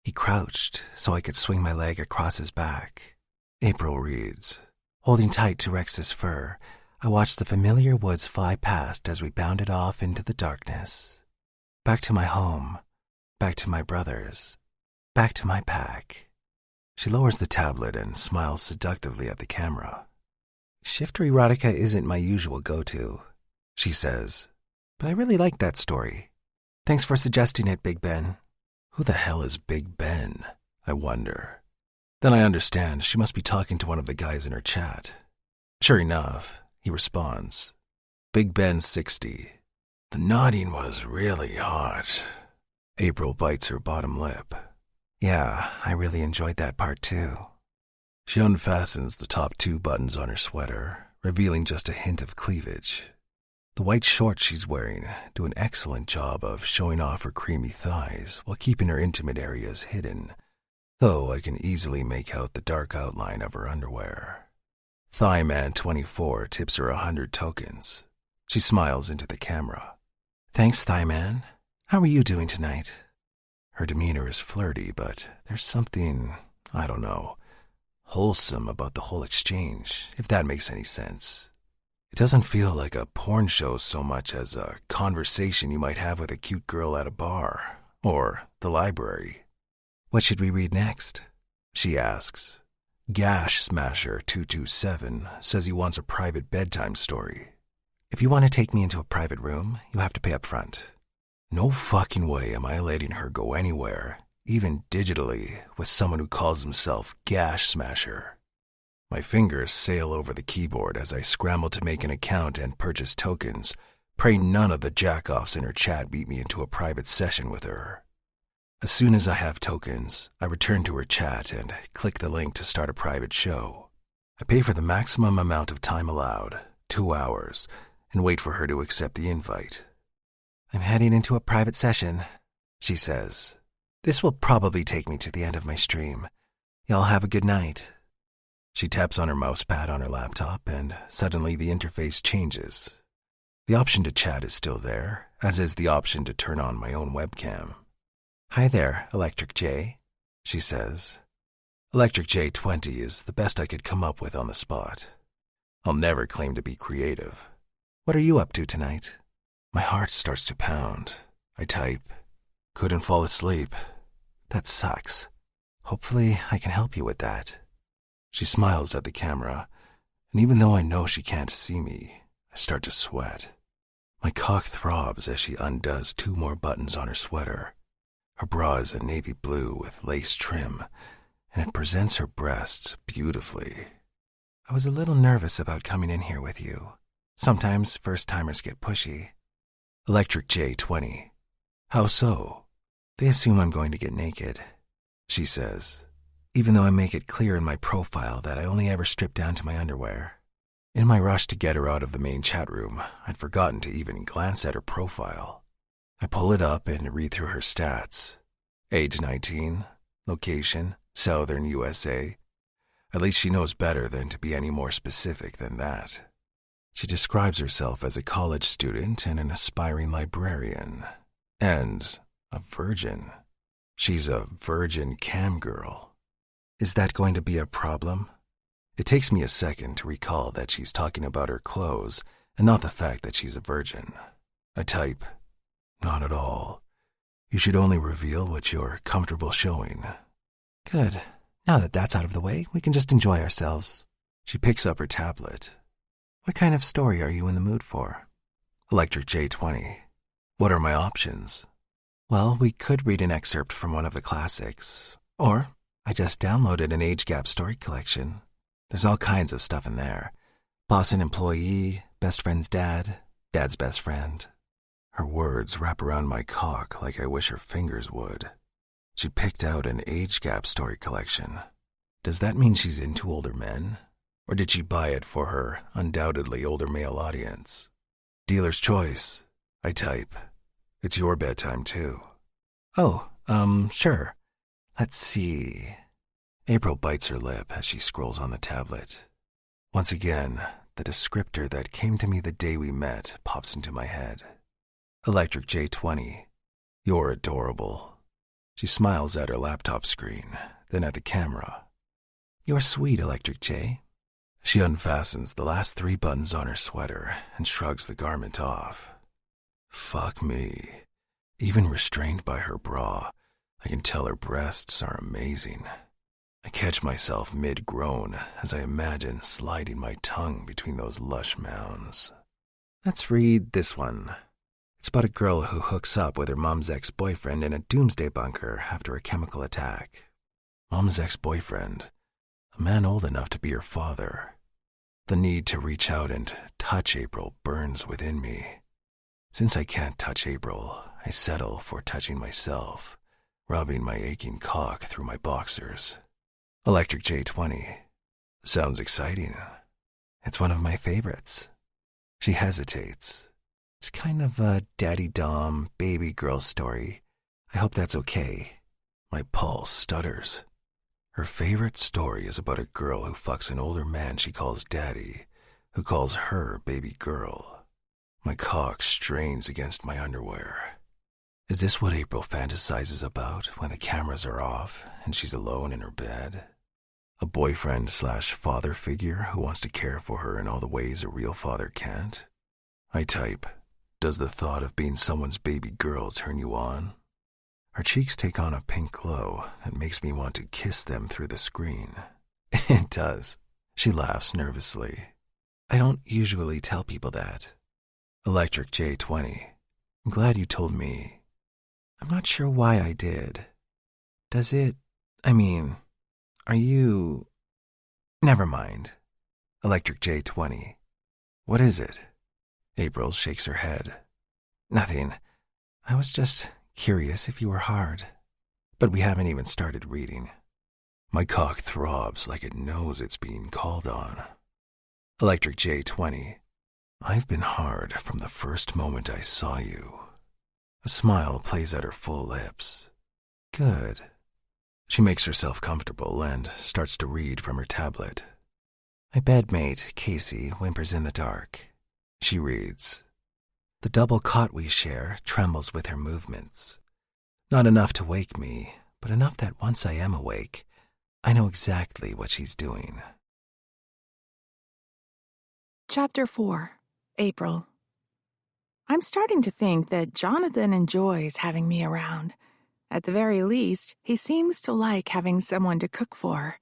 He crouched so I could swing my leg across his back. April reads. Holding tight to Rex's fur, I watched the familiar woods fly past as we bounded off into the darkness. Back to my home, back to my brothers, back to my pack. She lowers the tablet and smiles seductively at the camera. Shifter erotica isn't my usual go-to, she says, but I really like that story. Thanks for suggesting it, Big Ben. Who the hell is Big Ben? I wonder. Then I understand she must be talking to one of the guys in her chat. Sure enough, he responds. Big Ben's 60. The nodding was really hot. April bites her bottom lip. Yeah, I really enjoyed that part too. She unfastens the top 2 buttons on her sweater, revealing just a hint of cleavage. The white shorts she's wearing do an excellent job of showing off her creamy thighs while keeping her intimate areas hidden, though I can easily make out the dark outline of her underwear. Thigh Man 24 tips her 100 tokens. She smiles into the camera. Thanks, Thigh Man. How are you doing tonight? Her demeanor is flirty, but there's something, I don't know, wholesome about the whole exchange, if that makes any sense. It doesn't feel like a porn show so much as a conversation you might have with a cute girl at a bar, or the library. What should we read next? She asks. Gash Smasher 227 says he wants a private bedtime story. If you want to take me into a private room, you have to pay up front. No fucking way am I letting her go anywhere, even digitally, with someone who calls himself Gash Smasher. My fingers sail over the keyboard as I scramble to make an account and purchase tokens, praying none of the jackoffs in her chat beat me into a private session with her. As soon as I have tokens, I return to her chat and click the link to start a private show. I pay for the maximum amount of time allowed, 2 hours, and wait for her to accept the invite. I'm heading into a private session, she says. This will probably take me to the end of my stream. Y'all have a good night. She taps on her mousepad on her laptop, and suddenly the interface changes. The option to chat is still there, as is the option to turn on my own webcam. Hi there, Electric J, she says. Electric J20 is the best I could come up with on the spot. I'll never claim to be creative. What are you up to tonight? My heart starts to pound. I type. Couldn't fall asleep. That sucks. Hopefully I can help you with that. She smiles at the camera, and even though I know she can't see me, I start to sweat. My cock throbs as she undoes 2 more buttons on her sweater. Her bra is a navy blue with lace trim, and it presents her breasts beautifully. I was a little nervous about coming in here with you. Sometimes first-timers get pushy. Electric J20. How so? They assume I'm going to get naked, she says, even though I make it clear in my profile that I only ever strip down to my underwear. In my rush to get her out of the main chat room, I'd forgotten to even glance at her profile. I pull it up and read through her stats. Age 19, location, Southern USA. At least she knows better than to be any more specific than that. She describes herself as a college student and an aspiring librarian. And a virgin. She's a virgin cam girl. Is that going to be a problem? It takes me a second to recall that she's talking about her clothes and not the fact that she's a virgin. I type, not at all. You should only reveal what you're comfortable showing. Good. Now that that's out of the way, we can just enjoy ourselves. She picks up her tablet. What kind of story are you in the mood for? Electric J20. What are my options? Well, we could read an excerpt from one of the classics. Or, I just downloaded an age gap story collection. There's all kinds of stuff in there. Boss and employee, best friend's dad, dad's best friend. Her words wrap around my cock like I wish her fingers would. She picked out an age gap story collection. Does that mean she's into older men? Or did she buy it for her undoubtedly older male audience? Dealer's choice, I type. It's your bedtime, too. Oh, sure. Let's see. April bites her lip as she scrolls on the tablet. Once again, the descriptor that came to me the day we met pops into my head. Electric J20. You're adorable. She smiles at her laptop screen, then at the camera. You're sweet, Electric J. She unfastens the last 3 buttons on her sweater and shrugs the garment off. Fuck me. Even restrained by her bra, I can tell her breasts are amazing. I catch myself mid-groan as I imagine sliding my tongue between those lush mounds. Let's read this one. It's about a girl who hooks up with her mom's ex-boyfriend in a doomsday bunker after a chemical attack. Mom's ex-boyfriend, a man old enough to be her father. The need to reach out and touch April burns within me. Since I can't touch April, I settle for touching myself, rubbing my aching cock through my boxers. Electric J20. Sounds exciting. It's one of my favorites. She hesitates. It's kind of a daddy-dom, baby girl story. I hope that's okay. My pulse stutters. Her favorite story is about a girl who fucks an older man she calls daddy, who calls her baby girl. My cock strains against my underwear. Is this what April fantasizes about when the cameras are off and she's alone in her bed? A boyfriend/father figure who wants to care for her in all the ways a real father can't? I type, does the thought of being someone's baby girl turn you on? Her cheeks take on a pink glow that makes me want to kiss them through the screen. It does. She laughs nervously. I don't usually tell people that. Electric J20. I'm glad you told me. I'm not sure why I did. Are you... Never mind. Electric J20. What is it? April shakes her head. Nothing. I was just curious if you were hard. But we haven't even started reading. My cock throbs like it knows it's being called on. Electric J20. I've been hard from the first moment I saw you. A smile plays at her full lips. Good. She makes herself comfortable and starts to read from her tablet. My bedmate, Casey, whimpers in the dark. She reads. The double cot we share trembles with her movements. Not enough to wake me, but enough that once I am awake, I know exactly what she's doing. Chapter 4. April. I'm starting to think that Jonathan enjoys having me around. At the very least, he seems to like having someone to cook for.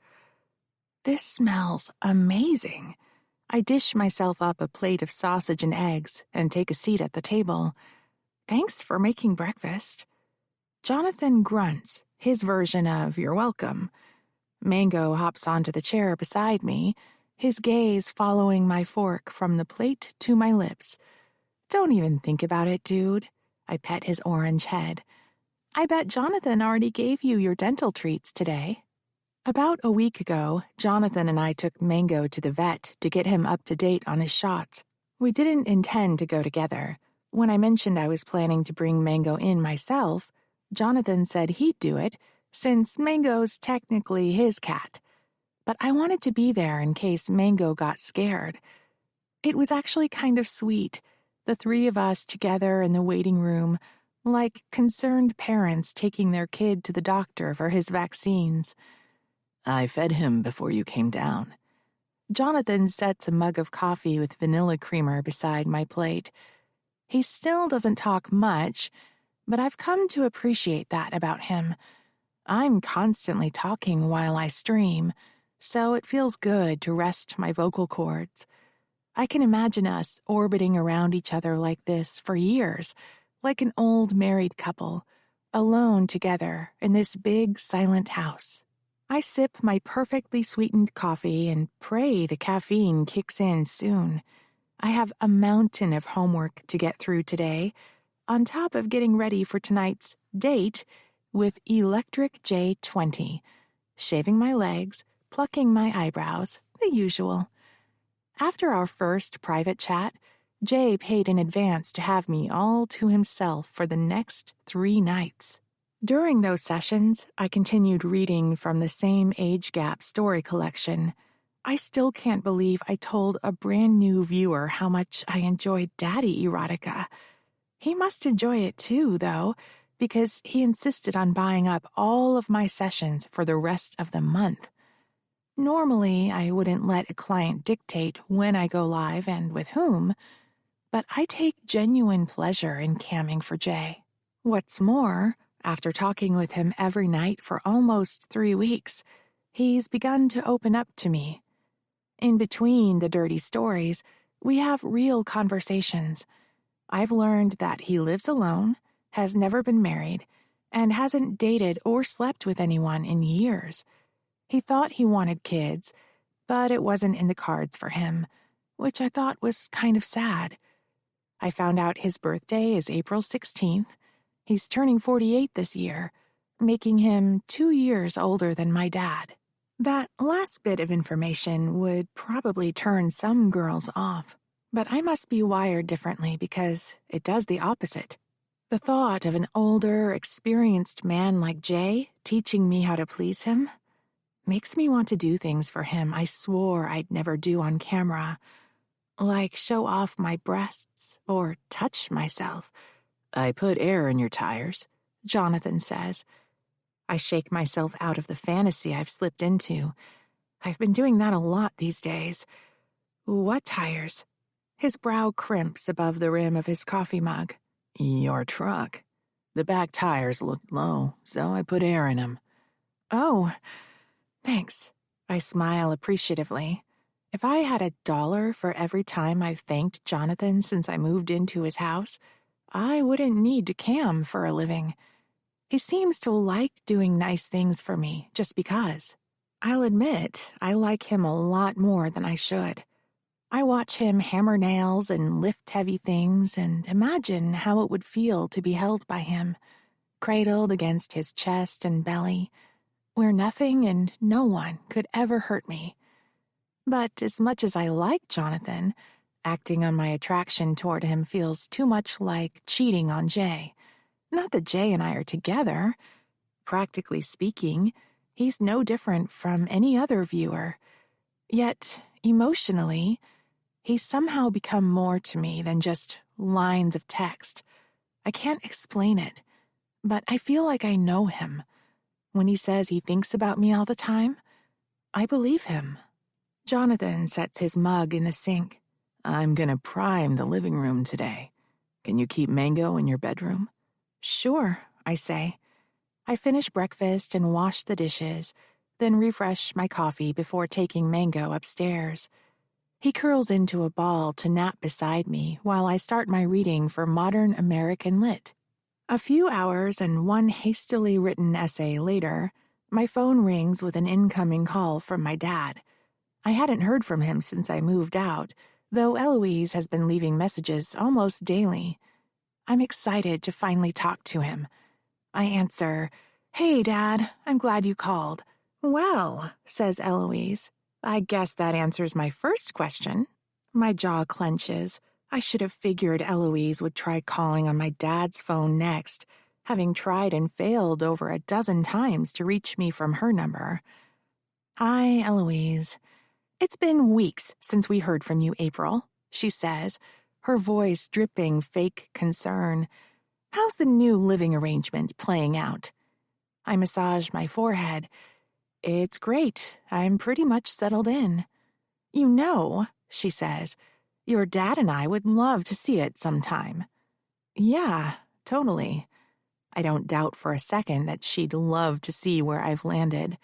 This smells amazing. I dish myself up a plate of sausage and eggs and take a seat at the table. Thanks for making breakfast. Jonathan grunts, his version of "you're welcome." Mango hops onto the chair beside me, his gaze following my fork from the plate to my lips. Don't even think about it, dude. I pet his orange head. I bet Jonathan already gave you your dental treats today. About a week ago, Jonathan and I took Mango to the vet to get him up to date on his shots. We didn't intend to go together. When I mentioned I was planning to bring Mango in myself, Jonathan said he'd do it, since Mango's technically his cat. But I wanted to be there in case Mango got scared. It was actually kind of sweet, the 3 of us together in the waiting room, like concerned parents taking their kid to the doctor for his vaccines. I fed him before you came down. Jonathan sets a mug of coffee with vanilla creamer beside my plate. He still doesn't talk much, but I've come to appreciate that about him. I'm constantly talking while I stream, so it feels good to rest my vocal cords. I can imagine us orbiting around each other like this for years, like an old married couple, alone together in this big, silent house. I sip my perfectly sweetened coffee and pray the caffeine kicks in soon. I have a mountain of homework to get through today, on top of getting ready for tonight's date with Electric J20, shaving my legs, plucking my eyebrows, the usual. After our first private chat, Jay paid in advance to have me all to himself for the next 3 nights. During those sessions, I continued reading from the same age gap story collection. I still can't believe I told a brand new viewer how much I enjoyed daddy erotica. He must enjoy it too, though, because he insisted on buying up all of my sessions for the rest of the month. Normally, I wouldn't let a client dictate when I go live and with whom, but I take genuine pleasure in camming for Jay. What's more, after talking with him every night for almost 3 weeks, he's begun to open up to me. In between the dirty stories, we have real conversations. I've learned that he lives alone, has never been married, and hasn't dated or slept with anyone in years. He thought he wanted kids, but it wasn't in the cards for him, which I thought was kind of sad. I found out his birthday is April 16th. He's turning 48 this year, making him 2 years older than my dad. That last bit of information would probably turn some girls off, but I must be wired differently because it does the opposite. The thought of an older, experienced man like Jay teaching me how to please him makes me want to do things for him I swore I'd never do on camera, like show off my breasts or touch myself. "I put air in your tires," Jonathan says. I shake myself out of the fantasy I've slipped into. I've been doing that a lot these days. "What tires?" His brow crimps above the rim of his coffee mug. "Your truck. The back tires looked low, so I put air in them." "Oh, thanks." I smile appreciatively. If I had $1 for every time I've thanked Jonathan since I moved into his house, I wouldn't need to cam for a living. He seems to like doing nice things for me just because. I'll admit, I like him a lot more than I should. I watch him hammer nails and lift heavy things and imagine how it would feel to be held by him, cradled against his chest and belly, where nothing and no one could ever hurt me. But as much as I like Jonathan, acting on my attraction toward him feels too much like cheating on Jay. Not that Jay and I are together. Practically speaking, he's no different from any other viewer. Yet, emotionally, he's somehow become more to me than just lines of text. I can't explain it, but I feel like I know him. When he says he thinks about me all the time, I believe him. Jonathan sets his mug in the sink. "I'm gonna prime the living room today. Can you keep Mango in your bedroom?" "Sure," I say. I finish breakfast and wash the dishes, then refresh my coffee before taking Mango upstairs. He curls into a ball to nap beside me while I start my reading for Modern American Lit. A few hours and one hastily written essay later, my phone rings with an incoming call from my dad. I hadn't heard from him since I moved out, though Eloise has been leaving messages almost daily. I'm excited to finally talk to him. I answer, "Hey, Dad, I'm glad you called." "Well," says Eloise, "I guess that answers my first question." My jaw clenches. I should have figured Eloise would try calling on my dad's phone next, having tried and failed over a dozen times to reach me from her number. "Hi, Eloise. It's been weeks since we heard from you, April," she says, her voice dripping fake concern. "How's the new living arrangement playing out?" I massage my forehead. "It's great. I'm pretty much settled in." "You know," she says, "your dad and I would love to see it sometime." "Yeah, totally." I don't doubt for a second that she'd love to see where I've landed.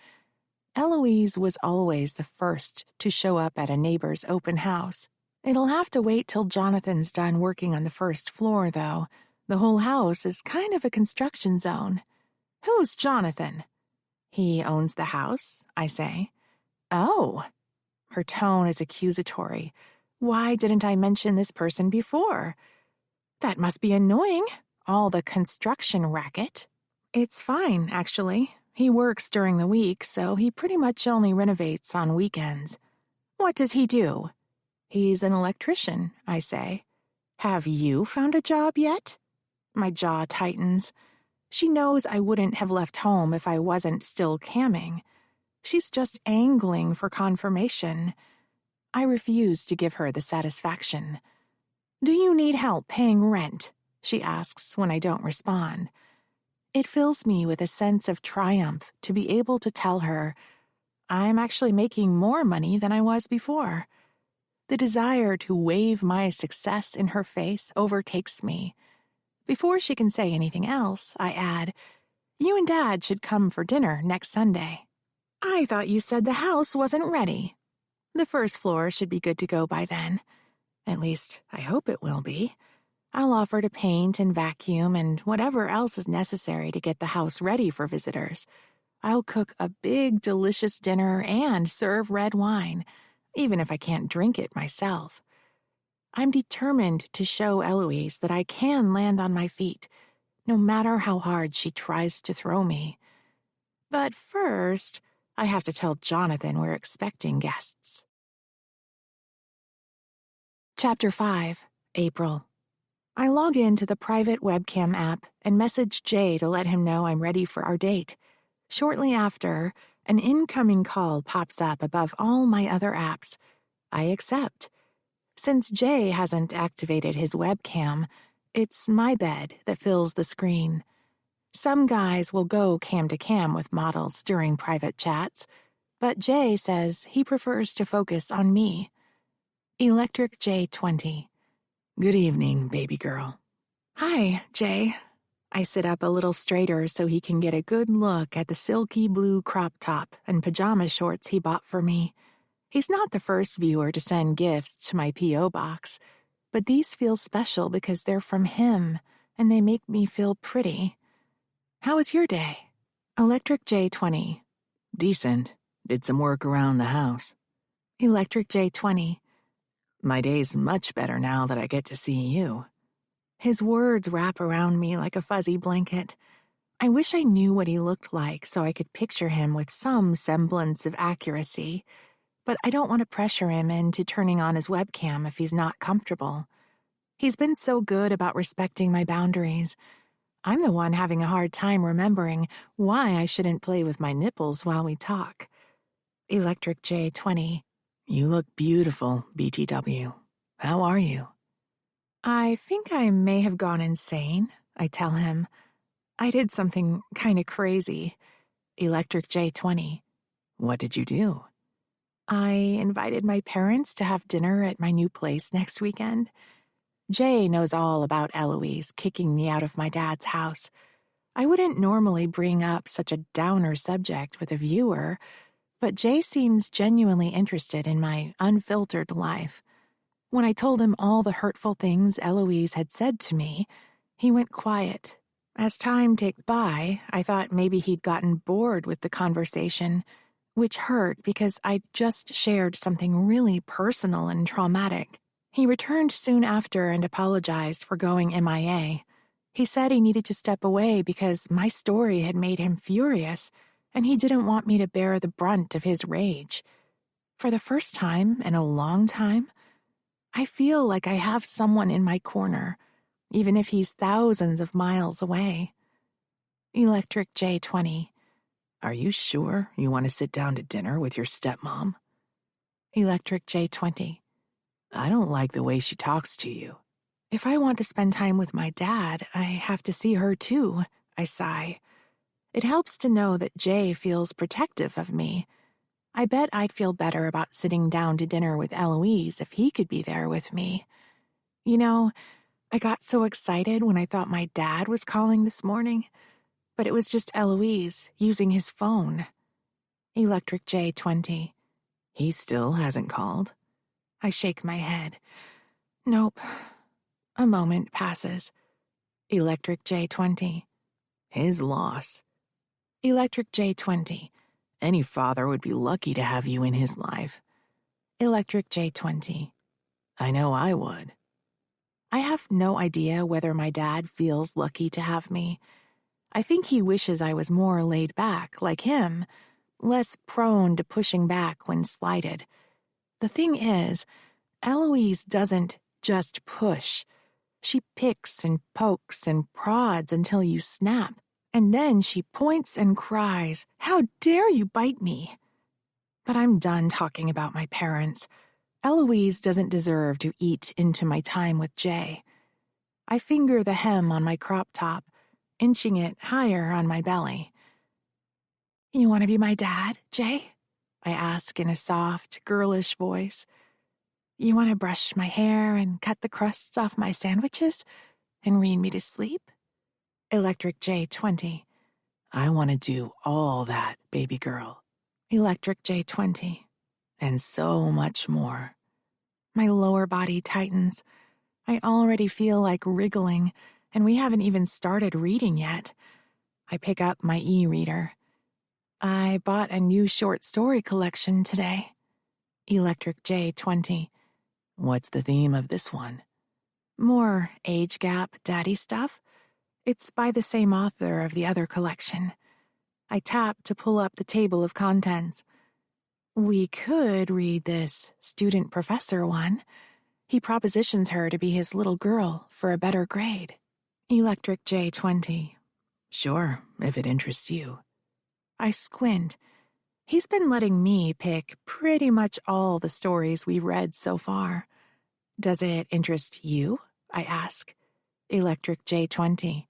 Eloise was always the first to show up at a neighbor's open house. It'll have to wait till Jonathan's done working on the first floor, though. The whole house is kind of a construction zone. "Who's Jonathan?" "He owns the house," I say. "Oh." Her tone is accusatory. Why didn't I mention this person before? That must be annoying, all the construction racket. "It's fine, actually. He works during the week, so he pretty much only renovates on weekends." "What does he do?" He's an electrician, I say. Have you found a job yet? My jaw tightens. She knows I wouldn't have left home if I wasn't still camming. She's just angling for confirmation. I refuse to give her the satisfaction. Do you need help paying rent? She asks when I don't respond. It fills me with a sense of triumph to be able to tell her I'm actually making more money than I was before. The desire to wave my success in her face overtakes me. Before she can say anything else, I add, You and Dad should come for dinner next Sunday. I thought you said the house wasn't ready. The first floor should be good to go by then. At least, I hope it will be. I'll offer to paint and vacuum and whatever else is necessary to get the house ready for visitors. I'll cook a big, delicious dinner and serve red wine, even if I can't drink it myself. I'm determined to show Eloise that I can land on my feet, no matter how hard she tries to throw me. But first, I have to tell Jonathan we're expecting guests. Chapter 5, April. I log into the private webcam app and message Jay to let him know I'm ready for our date. Shortly after, an incoming call pops up above all my other apps. I accept. Since Jay hasn't activated his webcam, it's my bed that fills the screen. Some guys will go cam to cam with models during private chats, but Jay says he prefers to focus on me. Electric J20. Good evening, baby girl. Hi, Jay. I sit up a little straighter so he can get a good look at the silky blue crop top and pajama shorts he bought for me. He's not the first viewer to send gifts to my P.O. box, but these feel special because they're from him, and they make me feel pretty. How was your day? Electric J20. Decent. Did some work around the house. Electric J20. My day's much better now that I get to see you. His words wrap around me like a fuzzy blanket. I wish I knew what he looked like so I could picture him with some semblance of accuracy, but I don't want to pressure him into turning on his webcam if he's not comfortable. He's been so good about respecting my boundaries. I'm the one having a hard time remembering why I shouldn't play with my nipples while we talk. Electric J20. You look beautiful, BTW. How are you? I think I may have gone insane, I tell him. I did something kind of crazy. Electric J20. What did you do? I invited my parents to have dinner at my new place next weekend. Jay knows all about Eloise kicking me out of my dad's house. I wouldn't normally bring up such a downer subject with a viewer, but Jay seems genuinely interested in my unfiltered life. When I told him all the hurtful things Eloise had said to me, he went quiet. As time ticked by, I thought maybe he'd gotten bored with the conversation, which hurt because I'd just shared something really personal and traumatic. He returned soon after and apologized for going MIA. He said he needed to step away because my story had made him furious, and he didn't want me to bear the brunt of his rage. For the first time in a long time, I feel like I have someone in my corner, even if he's thousands of miles away. Electric J20. Are you sure you want to sit down to dinner with your stepmom? Electric J20. I don't like the way she talks to you. If I want to spend time with my dad, I have to see her too, I sigh. It helps to know that Jay feels protective of me. I bet I'd feel better about sitting down to dinner with Eloise if he could be there with me. You know, I got so excited when I thought my dad was calling this morning, but it was just Eloise using his phone. Electric J20. He still hasn't called. I shake my head. Nope. A moment passes. Electric J20. His loss. Electric J20. Any father would be lucky to have you in his life. Electric J20. I know I would. I have no idea whether my dad feels lucky to have me. I think he wishes I was more laid back, like him, less prone to pushing back when slighted. The thing is, Eloise doesn't just push. She picks and pokes and prods until you snap, and then she points and cries, "How dare you bite me?" But I'm done talking about my parents. Eloise doesn't deserve to eat into my time with Jay. I finger the hem on my crop top, inching it higher on my belly. "You want to be my dad, Jay?" I ask in a soft, girlish voice. "You want to brush my hair and cut the crusts off my sandwiches and read me to sleep?" Electric J 20. "I want to do all that, baby girl." Electric J 20. And so much more. My lower body tightens. I already feel like wriggling, and we haven't even started reading yet. I pick up my e-reader. "I bought a new short story collection today." Electric J 20. "What's the theme of this one?" "More age gap daddy stuff. It's by the same author of the other collection." I tap to pull up the table of contents. "We could read this student-professor one. He propositions her to be his little girl for a better grade." Electric J 20. "Sure, if it interests you." I squint. He's been letting me pick pretty much all the stories we've read so far. "Does it interest you?" I ask. Electric J 20.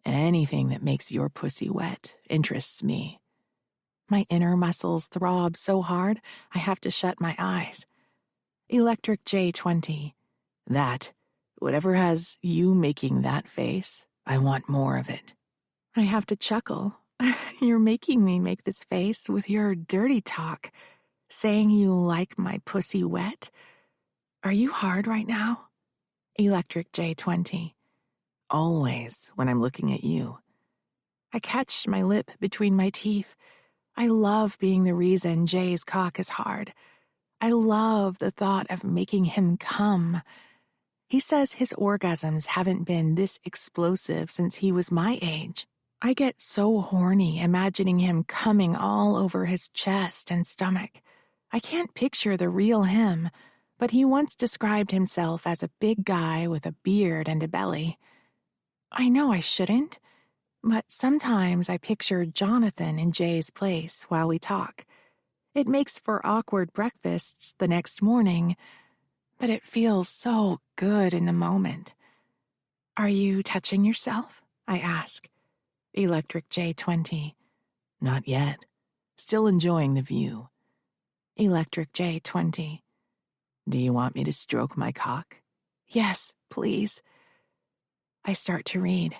"Anything that makes your pussy wet interests me." My inner muscles throb so hard I have to shut my eyes. Electric J 20. "That, whatever has you making that face, I want more of it." I have to chuckle. You're making me make this face with your dirty talk, saying you like my pussy wet. Are you hard right now? Electric J 20. "Always when I'm looking at you." I catch my lip between my teeth. I love being the reason Jay's cock is hard. I love the thought of making him come. He says his orgasms haven't been this explosive since he was my age. I get so horny imagining him coming all over his chest and stomach. I can't picture the real him, but he once described himself as a big guy with a beard and a belly. I know I shouldn't, but sometimes I picture Jonathan in Jay's place while we talk. It makes for awkward breakfasts the next morning, but it feels so good in the moment. "Are you touching yourself?" I ask. Electric J 20. "Not yet. Still enjoying the view." Electric J 20. "Do you want me to stroke my cock?" "Yes, please." I start to read.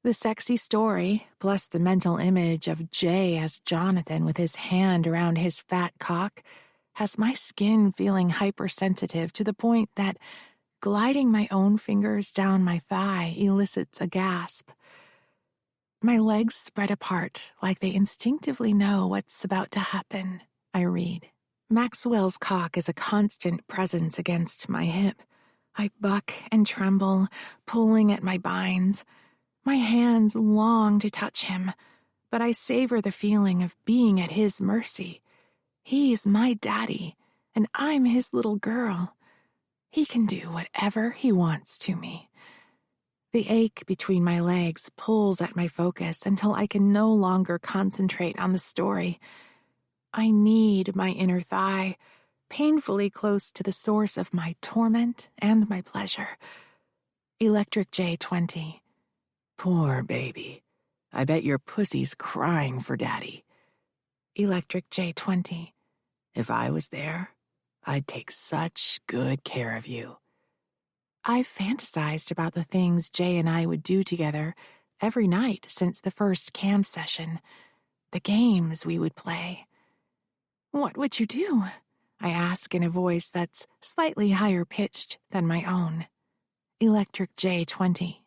The sexy story, plus the mental image of Jay as Jonathan with his hand around his fat cock, has my skin feeling hypersensitive to the point that gliding my own fingers down my thigh elicits a gasp. My legs spread apart like they instinctively know what's about to happen. I read. Maxwell's cock is a constant presence against my hip. I buck and tremble, pulling at my binds. My hands long to touch him, but I savor the feeling of being at his mercy. He's my daddy, and I'm his little girl. He can do whatever he wants to me. The ache between my legs pulls at my focus until I can no longer concentrate on the story. I need my inner thigh, painfully close to the source of my torment and my pleasure. Electric J 20. "Poor baby. I bet your pussy's crying for daddy." Electric J 20. "If I was there, I'd take such good care of you." I've fantasized about the things Jay and I would do together every night since the first cam session, the games we would play. "What would you do?" I ask in a voice that's slightly higher pitched than my own. Electric J 20.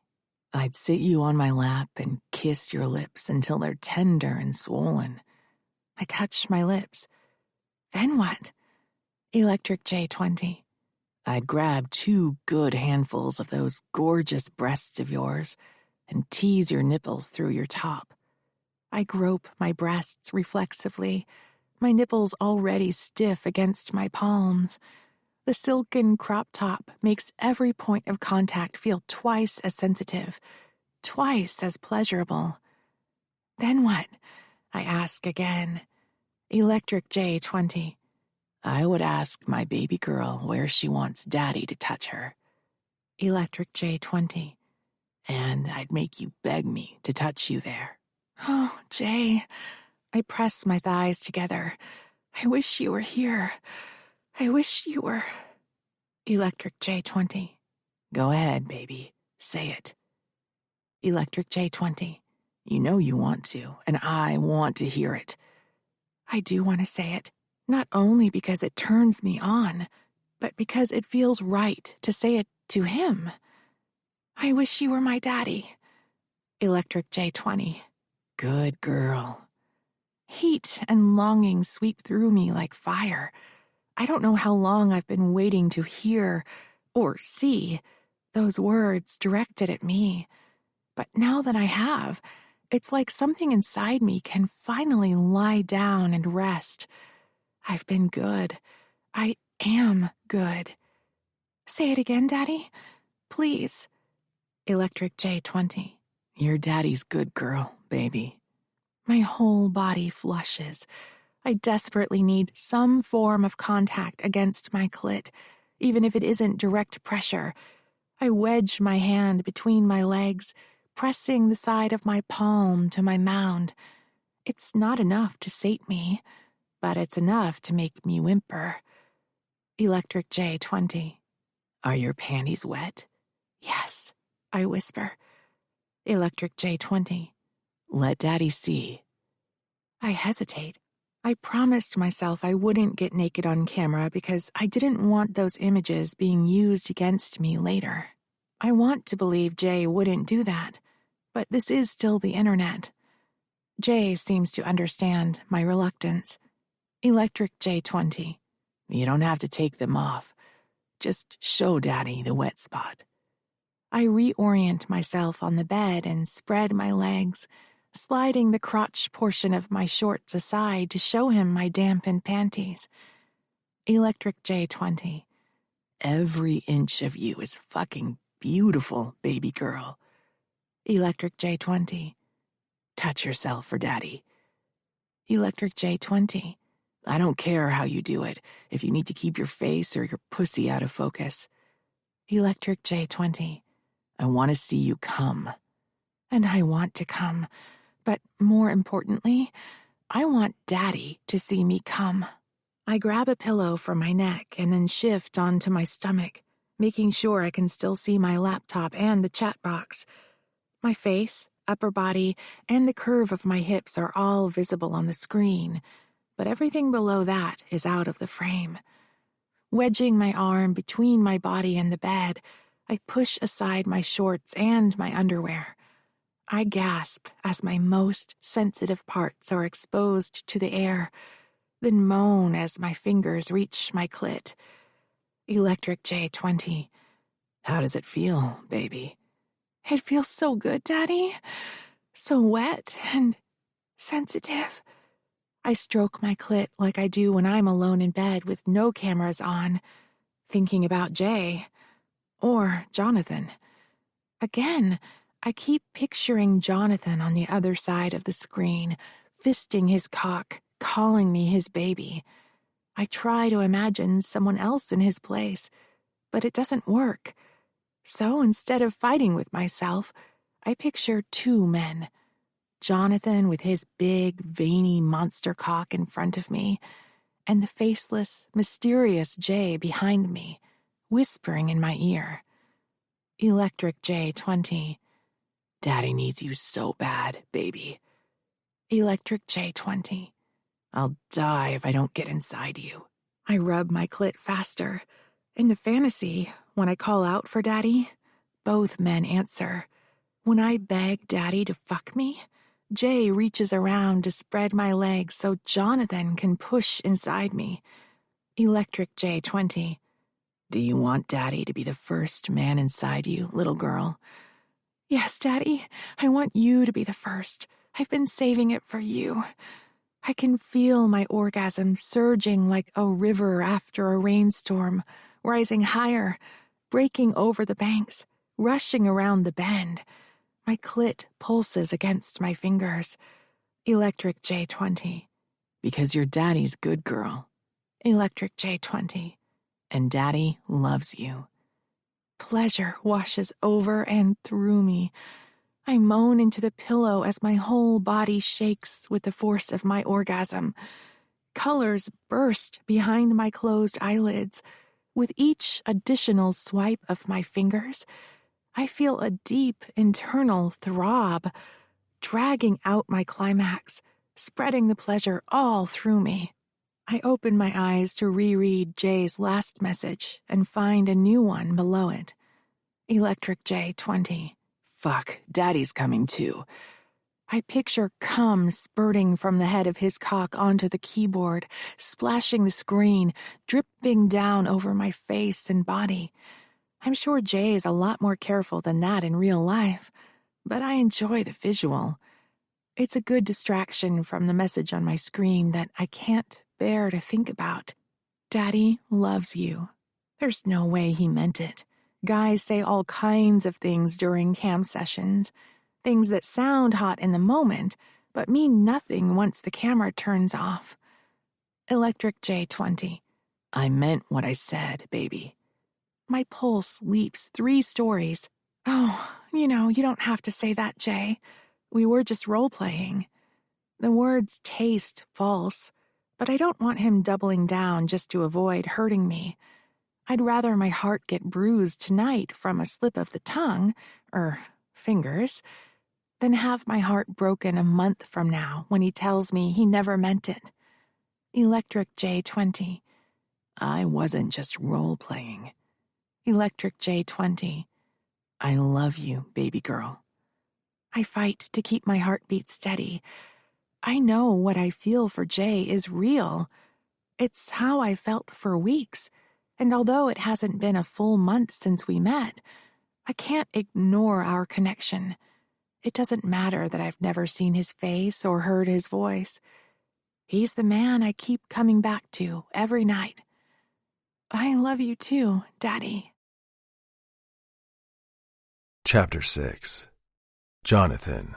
"I'd sit you on my lap and kiss your lips until they're tender and swollen." I touch my lips. "Then what?" Electric J 20. "I'd grab 2 good handfuls of those gorgeous breasts of yours and tease your nipples through your top." I grope my breasts reflexively, my nipples already stiff against my palms. The silken crop top makes every point of contact feel twice as sensitive, twice as pleasurable. Then what? I ask again. Electric J20. I would ask my baby girl where she wants Daddy to touch her. Electric J20. And I'd make you beg me to touch you there. Oh, Jay. I press my thighs together. I wish you were here. I wish you were. Electric J20. Go ahead, baby. Say it. Electric J20. You know you want to, and I want to hear it. I do want to say it, not only because it turns me on, but because it feels right to say it to him. I wish you were my daddy. Electric J20. Good girl. Heat and longing sweep through me like fire. I don't know how long I've been waiting to hear or see those words directed at me. But now that I have, it's like something inside me can finally lie down and rest. I've been good. I am good. Say it again, Daddy. Please. Electric J20. Your daddy's good girl, baby. My whole body flushes. I desperately need some form of contact against my clit, even if it isn't direct pressure. I wedge my hand between my legs, pressing the side of my palm to my mound. It's not enough to sate me, but it's enough to make me whimper. Electric J20. Are your panties wet? Yes, I whisper. Electric J20. Let Daddy see. I hesitate. I promised myself I wouldn't get naked on camera because I didn't want those images being used against me later. I want to believe Jay wouldn't do that, but this is still the internet. Jay seems to understand my reluctance. Electric J20. You don't have to take them off. Just show Daddy the wet spot. I reorient myself on the bed and spread my legs, sliding the crotch portion of my shorts aside to show him my dampened panties. Electric J20. Every inch of you is fucking beautiful, baby girl. Electric J20. Touch yourself for Daddy. Electric J20. I don't care how you do it, if you need to keep your face or your pussy out of focus. Electric J20. I want to see you come. And I want to come, but more importantly, I want Daddy to see me come. I grab a pillow from my neck and then shift onto my stomach, making sure I can still see my laptop and the chat box. My face, upper body, and the curve of my hips are all visible on the screen, but everything below that is out of the frame. Wedging my arm between my body and the bed, I push aside my shorts and my underwear. I gasp as my most sensitive parts are exposed to the air, then moan as my fingers reach my clit. Electric J20. How does it feel, baby? It feels so good, Daddy. So wet and sensitive. I stroke my clit like I do when I'm alone in bed with no cameras on, thinking about Jay. Or Jonathan. Again, I keep picturing Jonathan on the other side of the screen, fisting his cock, calling me his baby. I try to imagine someone else in his place, but it doesn't work. So instead of fighting with myself, I picture two men. Jonathan with his big, veiny monster cock in front of me, and the faceless, mysterious Jay behind me, whispering in my ear. Electric J20. Daddy needs you so bad, baby. Electric J20. I'll die if I don't get inside you. I rub my clit faster. In the fantasy, when I call out for Daddy, both men answer. When I beg Daddy to fuck me, Jay reaches around to spread my legs so Jonathan can push inside me. Electric J20. Do you want Daddy to be the first man inside you, little girl? Yes, Daddy. I want you to be the first. I've been saving it for you. I can feel my orgasm surging like a river after a rainstorm, rising higher, breaking over the banks, rushing around the bend. My clit pulses against my fingers. Electric J20. Because your daddy's good girl. Electric J20. And daddy loves you. Pleasure washes over and through me. I moan into the pillow as my whole body shakes with the force of my orgasm. Colors burst behind my closed eyelids. With each additional swipe of my fingers, I feel a deep internal throb, dragging out my climax, spreading the pleasure all through me. I open my eyes to reread Jay's last message and find a new one below it. Electric J20. Fuck, daddy's coming too. I picture cum spurting from the head of his cock onto the keyboard, splashing the screen, dripping down over my face and body. I'm sure Jay is a lot more careful than that in real life, but I enjoy the visual. It's a good distraction from the message on my screen that I can't bear to think about. Daddy loves you. There's no way he meant it. Guys say all kinds of things during cam sessions. Things that sound hot in the moment, but mean nothing once the camera turns off. Electric J20. I meant what I said, baby. My pulse leaps 3 stories. Oh, you don't have to say that, Jay. We were just role-playing. The words taste false, but I don't want him doubling down just to avoid hurting me. I'd rather my heart get bruised tonight from a slip of the tongue, fingers, than have my heart broken a month from now when he tells me he never meant it. Electric J20. I wasn't just role-playing. Electric J20. I love you, baby girl. I fight to keep my heartbeat steady. I know what I feel for Jay is real. It's how I felt for weeks, and although it hasn't been a full month since we met, I can't ignore our connection. It doesn't matter that I've never seen his face or heard his voice. He's the man I keep coming back to every night. I love you too, Daddy. Chapter 6. Jonathan.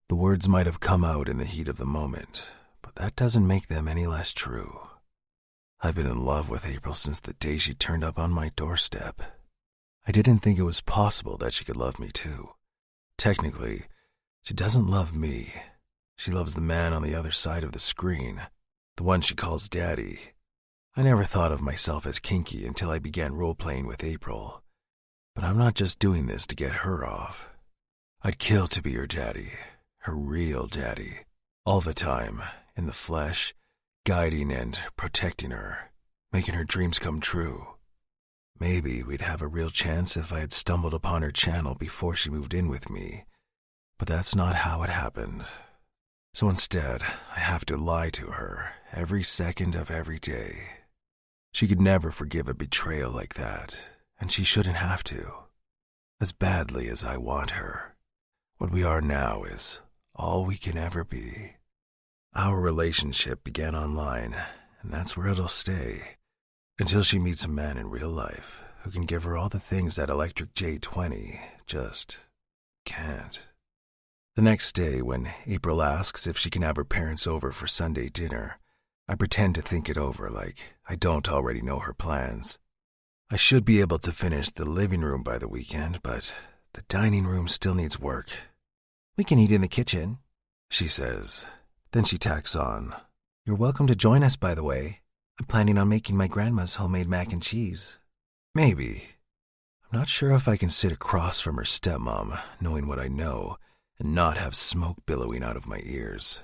The words might have come out in the heat of the moment, but that doesn't make them any less true. I've been in love with April since the day she turned up on my doorstep. I didn't think it was possible that she could love me too. Technically, she doesn't love me. She loves the man on the other side of the screen, the one she calls Daddy. I never thought of myself as kinky until I began role-playing with April. But I'm not just doing this to get her off. I'd kill to be her daddy, her real daddy, all the time, in the flesh, guiding and protecting her, making her dreams come true. Maybe we'd have a real chance if I had stumbled upon her channel before she moved in with me, but that's not how it happened. So instead, I have to lie to her every second of every day. She could never forgive a betrayal like that, and she shouldn't have to. As badly as I want her, what we are now is all we can ever be. Our relationship began online, and that's where it'll stay. Until she meets a man in real life who can give her all the things that Electric J20 just can't. The next day, when April asks if she can have her parents over for Sunday dinner, I pretend to think it over like I don't already know her plans. I should be able to finish the living room by the weekend, but the dining room still needs work. We can eat in the kitchen, she says. Then she tacks on, You're welcome to join us, by the way. I'm planning on making my grandma's homemade mac and cheese. Maybe. I'm not sure if I can sit across from her stepmom, knowing what I know, and not have smoke billowing out of my ears.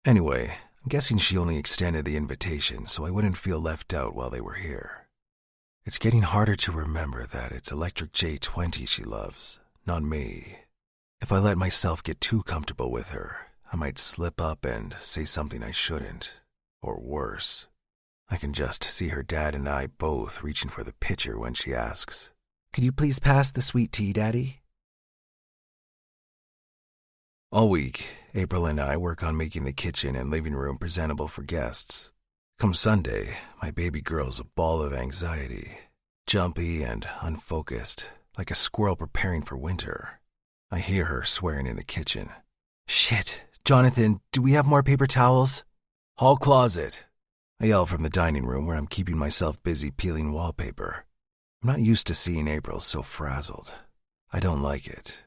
Anyway, I'm guessing she only extended the invitation so I wouldn't feel left out while they were here. It's getting harder to remember that it's Electric J20 she loves, not me. If I let myself get too comfortable with her, I might slip up and say something I shouldn't, or worse. I can just see her dad and I both reaching for the pitcher when she asks, Could you please pass the sweet tea, Daddy? All week, April and I work on making the kitchen and living room presentable for guests. Come Sunday, my baby girl's a ball of anxiety, jumpy and unfocused, like a squirrel preparing for winter. I hear her swearing in the kitchen. "Shit, Jonathan, do we have more paper towels?" "Hall closet," I yell from the dining room where I'm keeping myself busy peeling wallpaper. I'm not used to seeing April so frazzled. I don't like it.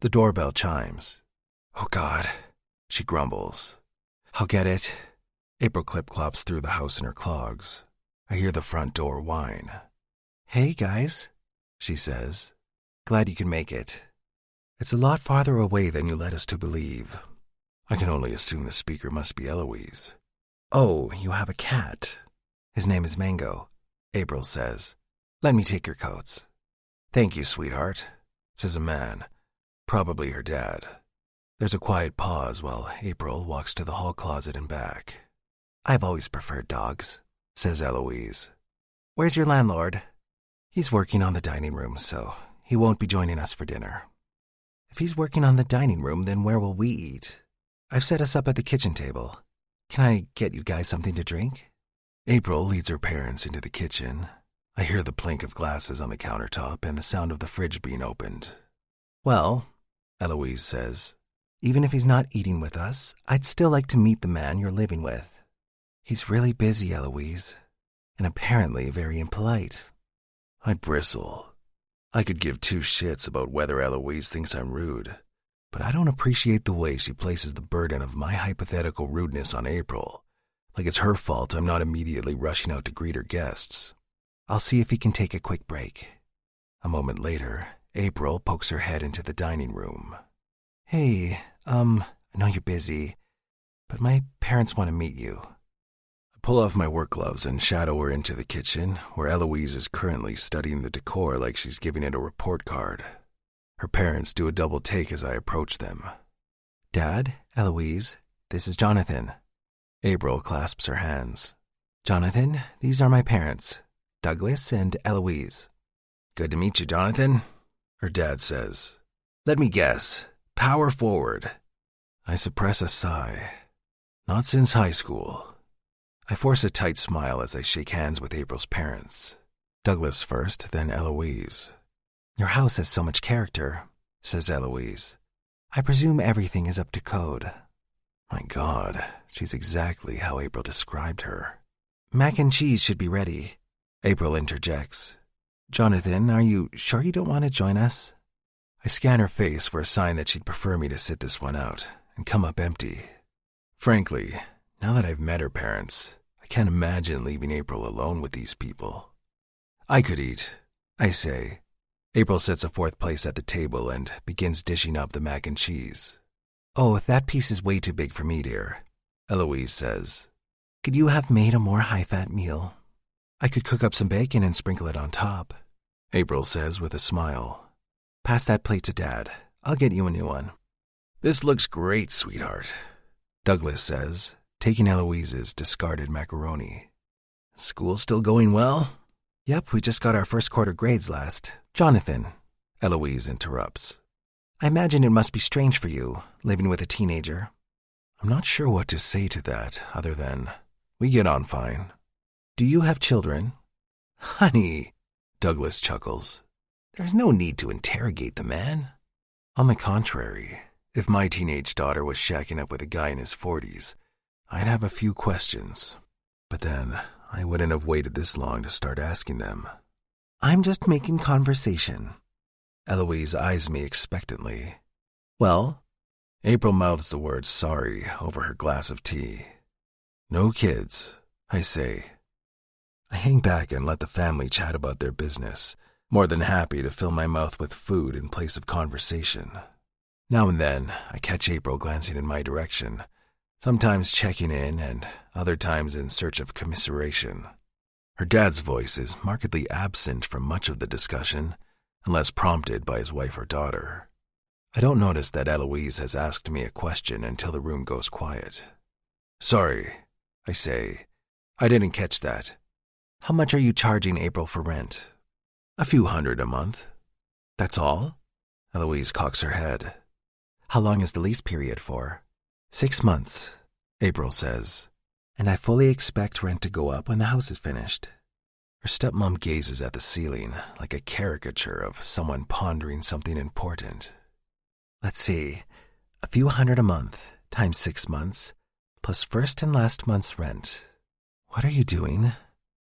The doorbell chimes. "Oh God," she grumbles. "I'll get it." April clip-clops through the house in her clogs. I hear the front door whine. "Hey, guys," she says. "Glad you can make it. It's a lot farther away than you led us to believe." I can only assume the speaker must be Eloise. "Oh, you have a cat. His name is Mango," April says. "Let me take your coats." "Thank you, sweetheart," says a man, probably her dad. There's a quiet pause while April walks to the hall closet and back. "I've always preferred dogs," says Eloise. "Where's your landlord?" "He's working on the dining room, so he won't be joining us for dinner." "If he's working on the dining room, then where will we eat? I've set us up at the kitchen table. Can I get you guys something to drink?" April leads her parents into the kitchen. I hear the plink of glasses on the countertop and the sound of the fridge being opened. "Well," Eloise says, "even if he's not eating with us, I'd still like to meet the man you're living with. He's really busy, Eloise, and apparently very impolite." I bristle. I could give two shits about whether Eloise thinks I'm rude, but I don't appreciate the way she places the burden of my hypothetical rudeness on April, like it's her fault I'm not immediately rushing out to greet her guests. "I'll see if he can take a quick break." A moment later, April pokes her head into the dining room. "Hey, I know you're busy, but my parents want to meet you." I pull off my work gloves and shadow her into the kitchen, where Eloise is currently studying the decor like she's giving it a report card. Her parents do a double take as I approach them. "Dad, Eloise, this is Jonathan." April clasps her hands. "Jonathan, these are my parents, Douglas and Eloise." "Good to meet you, Jonathan," her dad says. "Let me guess. Power forward." I suppress a sigh. Not since high school. I force a tight smile as I shake hands with April's parents. Douglas first, then Eloise. "Your house has so much character," says Eloise. "I presume everything is up to code." My God, she's exactly how April described her. "Mac and cheese should be ready," April interjects. "Jonathan, are you sure you don't want to join us?" I scan her face for a sign that she'd prefer me to sit this one out and come up empty. Frankly, now that I've met her parents, I can't imagine leaving April alone with these people. "I could eat," I say. April sets a fourth place at the table and begins dishing up the mac and cheese. "Oh, that piece is way too big for me, dear," Eloise says. "Could you have made a more high-fat meal?" "I could cook up some bacon and sprinkle it on top," April says with a smile. "Pass that plate to Dad. I'll get you a new one." "This looks great, sweetheart," Douglas says, taking Eloise's discarded macaroni. "School still going well?" "Yep, we just got our first quarter grades last." "Jonathan," Eloise interrupts. "I imagine it must be strange for you, living with a teenager." I'm not sure what to say to that, other than, we get on fine. "Do you have children?" "Honey," Douglas chuckles. "There's no need to interrogate the man." On the contrary, if my teenage daughter was shacking up with a guy in his 40s, I'd have a few questions. But then, I wouldn't have waited this long to start asking them. "I'm just making conversation." Eloise eyes me expectantly. "Well?" April mouths the word sorry over her glass of tea. "No kids," I say. I hang back and let the family chat about their business, more than happy to fill my mouth with food in place of conversation. Now and then, I catch April glancing in my direction, sometimes checking in and other times in search of commiseration. Her dad's voice is markedly absent from much of the discussion, unless prompted by his wife or daughter. I don't notice that Eloise has asked me a question until the room goes quiet. "Sorry," I say. "I didn't catch that." "How much are you charging April for rent?" "A few hundred a month." "That's all?" Eloise cocks her head. "How long is the lease period for?" 6 months, April says. And I fully expect rent to go up when the house is finished. Her stepmom gazes at the ceiling like a caricature of someone pondering something important. Let's see, a few hundred a month times 6 months, plus first and last month's rent. What are you doing?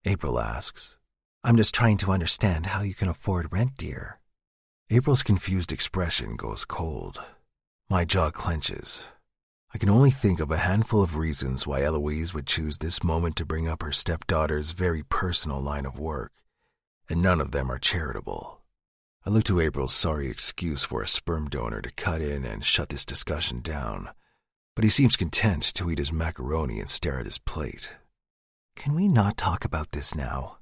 April asks. I'm just trying to understand how you can afford rent, dear. April's confused expression goes cold. My jaw clenches. I can only think of a handful of reasons why Eloise would choose this moment to bring up her stepdaughter's very personal line of work, and none of them are charitable. I look to April's sorry excuse for a sperm donor to cut in and shut this discussion down, but he seems content to eat his macaroni and stare at his plate. Can we not talk about this now?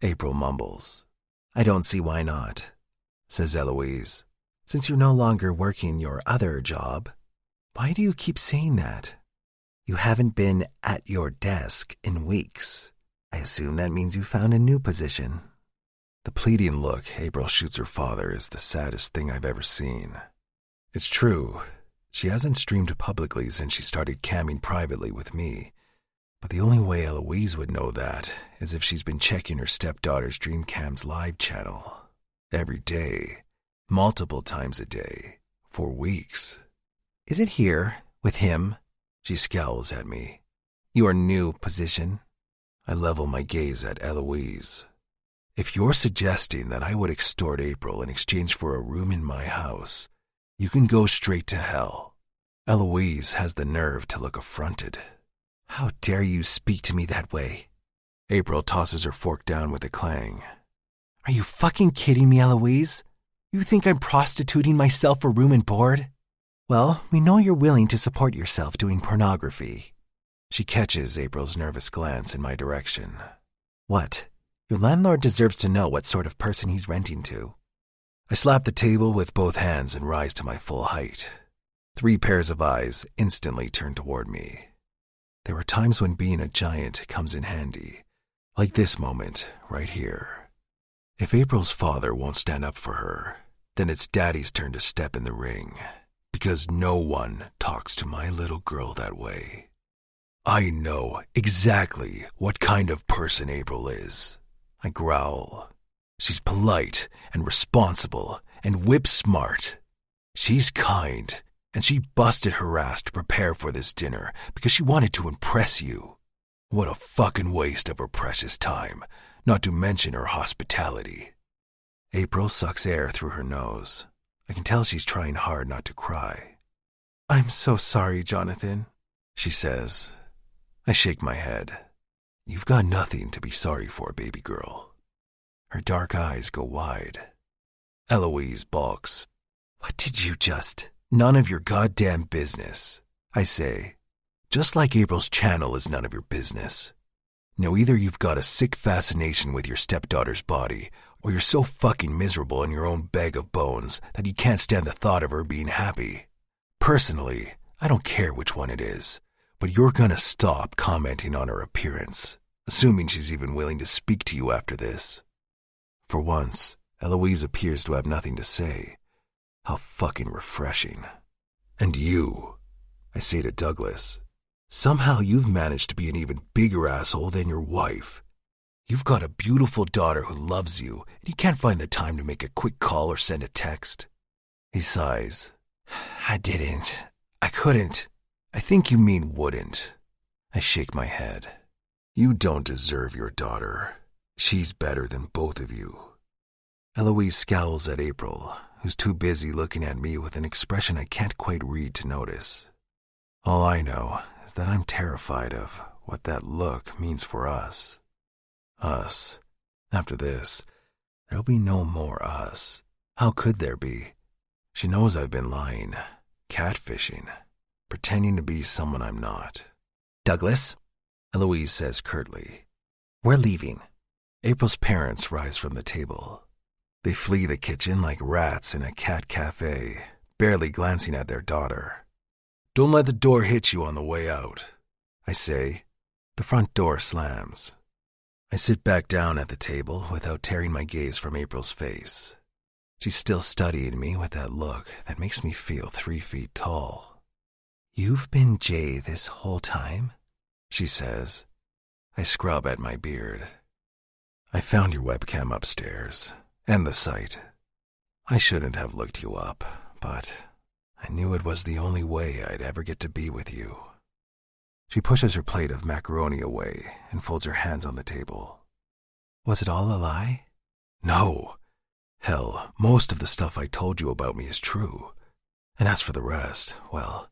April mumbles. I don't see why not, says Eloise. Since you're no longer working your other job. Why do you keep saying that? You haven't been at your desk in weeks. I assume that means you found a new position. The pleading look April shoots her father is the saddest thing I've ever seen. It's true, she hasn't streamed publicly since she started camming privately with me, but the only way Eloise would know that is if she's been checking her stepdaughter's Dreamcam's live channel. Every day, multiple times a day, for weeks. Is it here, with him? She scowls at me. Your new position? I level my gaze at Eloise. If you're suggesting that I would extort April in exchange for a room in my house, you can go straight to hell. Eloise has the nerve to look affronted. How dare you speak to me that way? April tosses her fork down with a clang. Are you fucking kidding me, Eloise? You think I'm prostituting myself for room and board? Well, we know you're willing to support yourself doing pornography. She catches April's nervous glance in my direction. What? Your landlord deserves to know what sort of person he's renting to. I slap the table with both hands and rise to my full height. 3 pairs of eyes instantly turn toward me. There are times when being a giant comes in handy, like this moment right here. If April's father won't stand up for her, then it's Daddy's turn to step in the ring. Because no one talks to my little girl that way. I know exactly what kind of person April is. I growl. She's polite and responsible and whip smart. She's kind, and she busted her ass to prepare for this dinner because she wanted to impress you. What a fucking waste of her precious time, not to mention her hospitality. April sucks air through her nose. I can tell she's trying hard not to cry. I'm so sorry, Jonathan, she says. I shake my head. You've got nothing to be sorry for, baby girl. Her dark eyes go wide. Eloise balks. What did you just? None of your goddamn business, I say. Just like April's channel is none of your business. Now either you've got a sick fascination with your stepdaughter's body, or you're so fucking miserable in your own bag of bones that you can't stand the thought of her being happy. Personally, I don't care which one it is, but you're gonna stop commenting on her appearance, assuming she's even willing to speak to you after this. For once, Eloise appears to have nothing to say. How fucking refreshing. And you, I say to Douglas, somehow you've managed to be an even bigger asshole than your wife. You've got a beautiful daughter who loves you, and you can't find the time to make a quick call or send a text. He sighs. I didn't. I couldn't. I think you mean wouldn't. I shake my head. You don't deserve your daughter. She's better than both of you. Eloise scowls at April, who's too busy looking at me with an expression I can't quite read to notice. All I know is that I'm terrified of what that look means for us. Us. After this, there'll be no more us. How could there be? She knows I've been lying, catfishing, pretending to be someone I'm not. Douglas, Eloise says curtly. We're leaving. April's parents rise from the table. They flee the kitchen like rats in a cat cafe, barely glancing at their daughter. Don't let the door hit you on the way out, I say. The front door slams. I sit back down at the table without tearing my gaze from April's face. She's still studying me with that look that makes me feel 3 feet tall. You've been Jay this whole time? she says. I scrub at my beard. I found your webcam upstairs, and the site. I shouldn't have looked you up, but I knew it was the only way I'd ever get to be with you. She pushes her plate of macaroni away and folds her hands on the table. Was it all a lie? No. Hell, most of the stuff I told you about me is true. And as for the rest, well,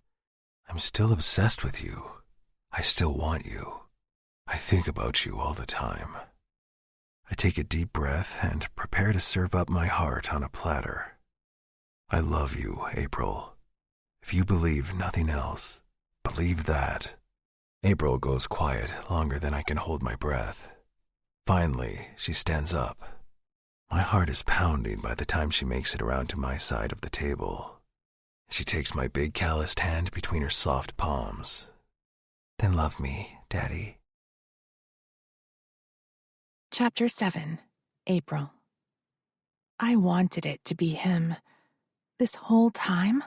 I'm still obsessed with you. I still want you. I think about you all the time. I take a deep breath and prepare to serve up my heart on a platter. I love you, April. If you believe nothing else, believe that. April goes quiet longer than I can hold my breath. Finally, she stands up. My heart is pounding by the time she makes it around to my side of the table. She takes my big calloused hand between her soft palms. Then love me, Daddy. Chapter 7, April. I wanted it to be him. This whole time,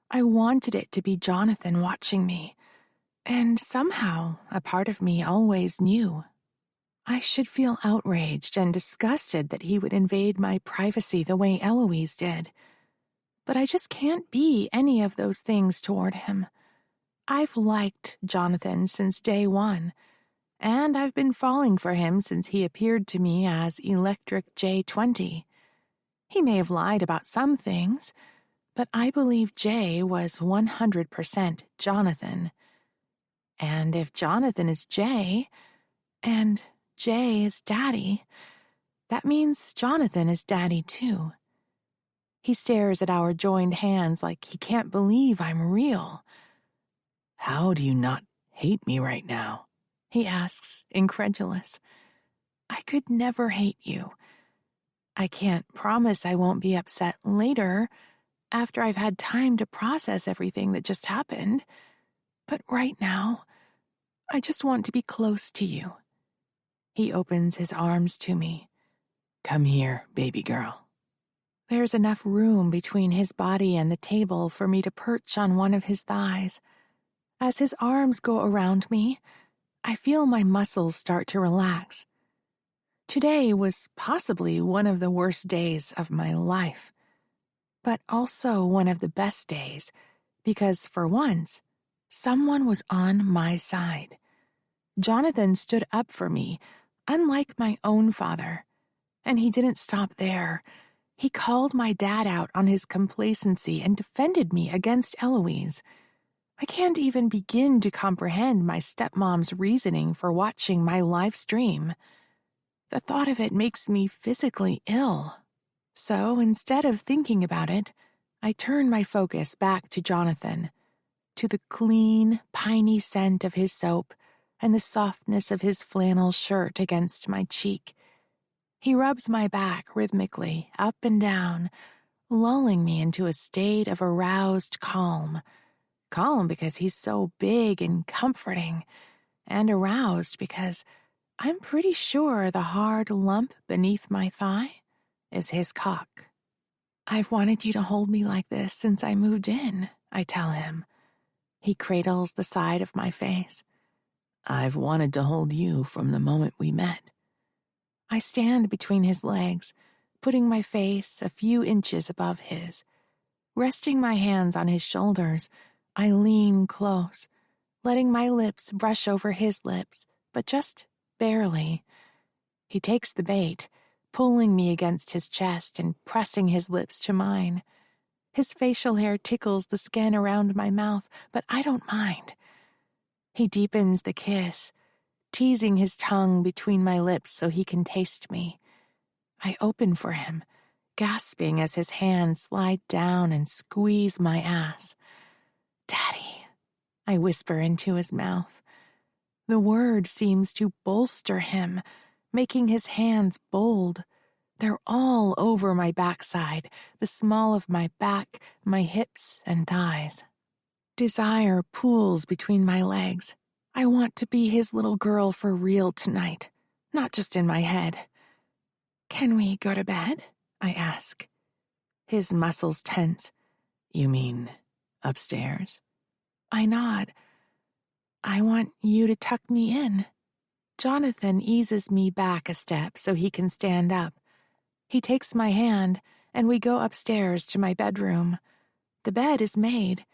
I wanted it to be Jonathan watching me. And somehow, a part of me always knew. I should feel outraged and disgusted that he would invade my privacy the way Eloise did. But I just can't be any of those things toward him. I've liked Jonathan since day one, and I've been falling for him since he appeared to me as Electric J20. He may have lied about some things, but I believe J was 100% Jonathan. And if Jonathan is J, and J is Daddy, that means Jonathan is Daddy too. He stares at our joined hands like he can't believe I'm real. How do you not hate me right now? He asks, incredulous. I could never hate you. I can't promise I won't be upset later, after I've had time to process everything that just happened. But right now, I just want to be close to you. He opens his arms to me. Come here, baby girl. There's enough room between his body and the table for me to perch on one of his thighs. As his arms go around me, I feel my muscles start to relax. Today was possibly one of the worst days of my life, but also one of the best days, because for once, someone was on my side. Jonathan stood up for me, unlike my own father. And he didn't stop there. He called my dad out on his complacency and defended me against Eloise. I can't even begin to comprehend my stepmom's reasoning for watching my live stream. The thought of it makes me physically ill. So instead of thinking about it, I turn my focus back to Jonathan, to the clean, piney scent of his soap and the softness of his flannel shirt against my cheek. He rubs my back rhythmically, up and down, lulling me into a state of aroused calm. Calm because he's so big and comforting, and aroused because I'm pretty sure the hard lump beneath my thigh is his cock. I've wanted you to hold me like this since I moved in, I tell him. He cradles the side of my face. I've wanted to hold you from the moment we met. I stand between his legs, putting my face a few inches above his. Resting my hands on his shoulders, I lean close, letting my lips brush over his lips, but just barely. He takes the bait, pulling me against his chest and pressing his lips to mine. His facial hair tickles the skin around my mouth, but I don't mind. He deepens the kiss, teasing his tongue between my lips so he can taste me. I open for him, gasping as his hands slide down and squeeze my ass. Daddy, I whisper into his mouth. The word seems to bolster him, making his hands bold. They're all over my backside, the small of my back, my hips and thighs. Desire pools between my legs. I want to be his little girl for real tonight, not just in my head. Can we go to bed? I ask. His muscles tense. You mean upstairs? I nod. I want you to tuck me in. Jonathan eases me back a step so he can stand up. He takes my hand, and we go upstairs to my bedroom. The bed is made.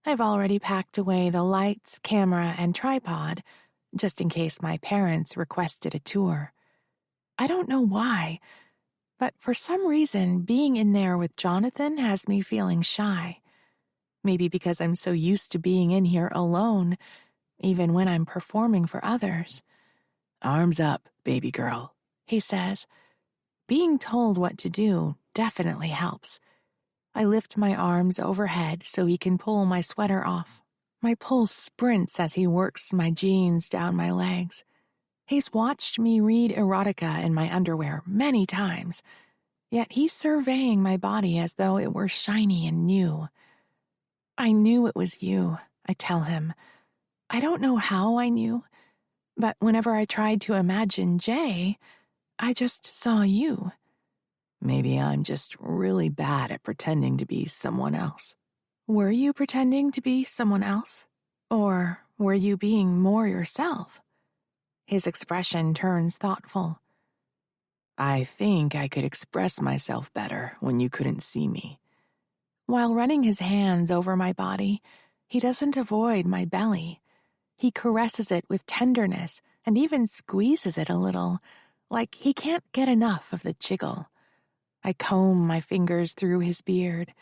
I've already packed away the lights, camera, and tripod, just in case my parents requested a tour. I don't know why, but for some reason, being in there with Jonathan has me feeling shy. Maybe because I'm so used to being in here alone, even when I'm performing for others. "Arms up, baby girl," he says. Being told what to do definitely helps. I lift my arms overhead so he can pull my sweater off. My pulse sprints as he works my jeans down my legs. He's watched me read erotica in my underwear many times, yet he's surveying my body as though it were shiny and new. "I knew it was you," I tell him. I don't know how I knew, but whenever I tried to imagine Jay, I just saw you. Maybe I'm just really bad at pretending to be someone else. Were you pretending to be someone else? Or were you being more yourself? His expression turns thoughtful. "I think I could express myself better when you couldn't see me." While running his hands over my body, he doesn't avoid my belly. He caresses it with tenderness and even squeezes it a little, like he can't get enough of the jiggle. I comb my fingers through his beard.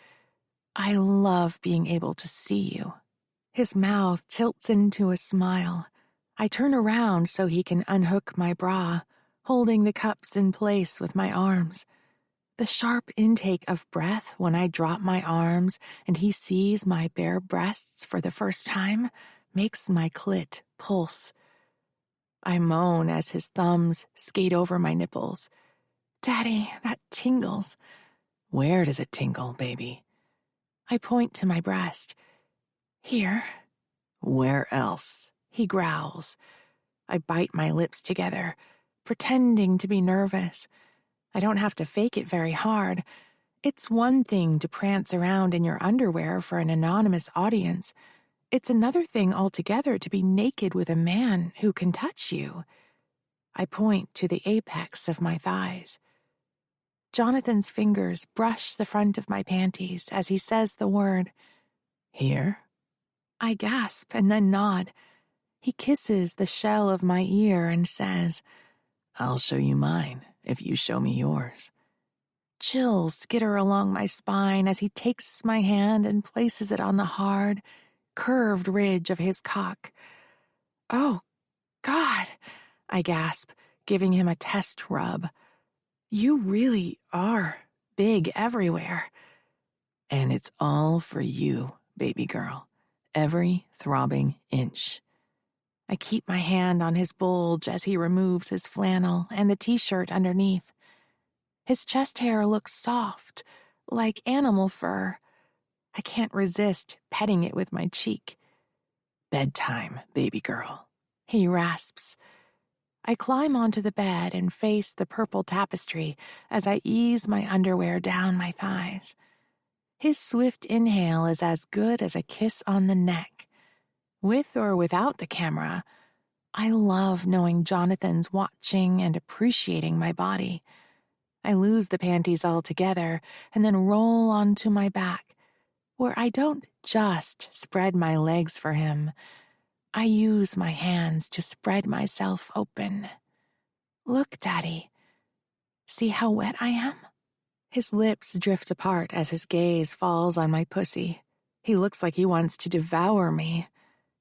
"I love being able to see you." His mouth tilts into a smile. I turn around so he can unhook my bra, holding the cups in place with my arms. The sharp intake of breath when I drop my arms and he sees my bare breasts for the first time makes my clit pulse. I moan as his thumbs skate over my nipples. "Daddy, that tingles." "Where does it tingle, baby?" I point to my breast. "Here." "Where else?" he growls. I bite my lips together, pretending to be nervous. I don't have to fake it very hard. It's one thing to prance around in your underwear for an anonymous audience. It's another thing altogether to be naked with a man who can touch you. I point to the apex of my thighs. Jonathan's fingers brush the front of my panties as he says the word. "Here?" I gasp and then nod. He kisses the shell of my ear and says, "I'll show you mine if you show me yours." Chills skitter along my spine as he takes my hand and places it on the hard, curved ridge of his cock. "Oh, God," I gasp, giving him a test rub. "You really are big everywhere." "And it's all for you, baby girl. Every throbbing inch." I keep my hand on his bulge as he removes his flannel and the t-shirt underneath. His chest hair looks soft, like animal fur. I can't resist petting it with my cheek. "Bedtime, baby girl," he rasps. I climb onto the bed and face the purple tapestry as I ease my underwear down my thighs. His swift inhale is as good as a kiss on the neck. With or without the camera, I love knowing Jonathan's watching and appreciating my body. I lose the panties altogether and then roll onto my back, where I don't just spread my legs for him. I use my hands to spread myself open. "Look, Daddy. See how wet I am?" His lips drift apart as his gaze falls on my pussy. He looks like he wants to devour me.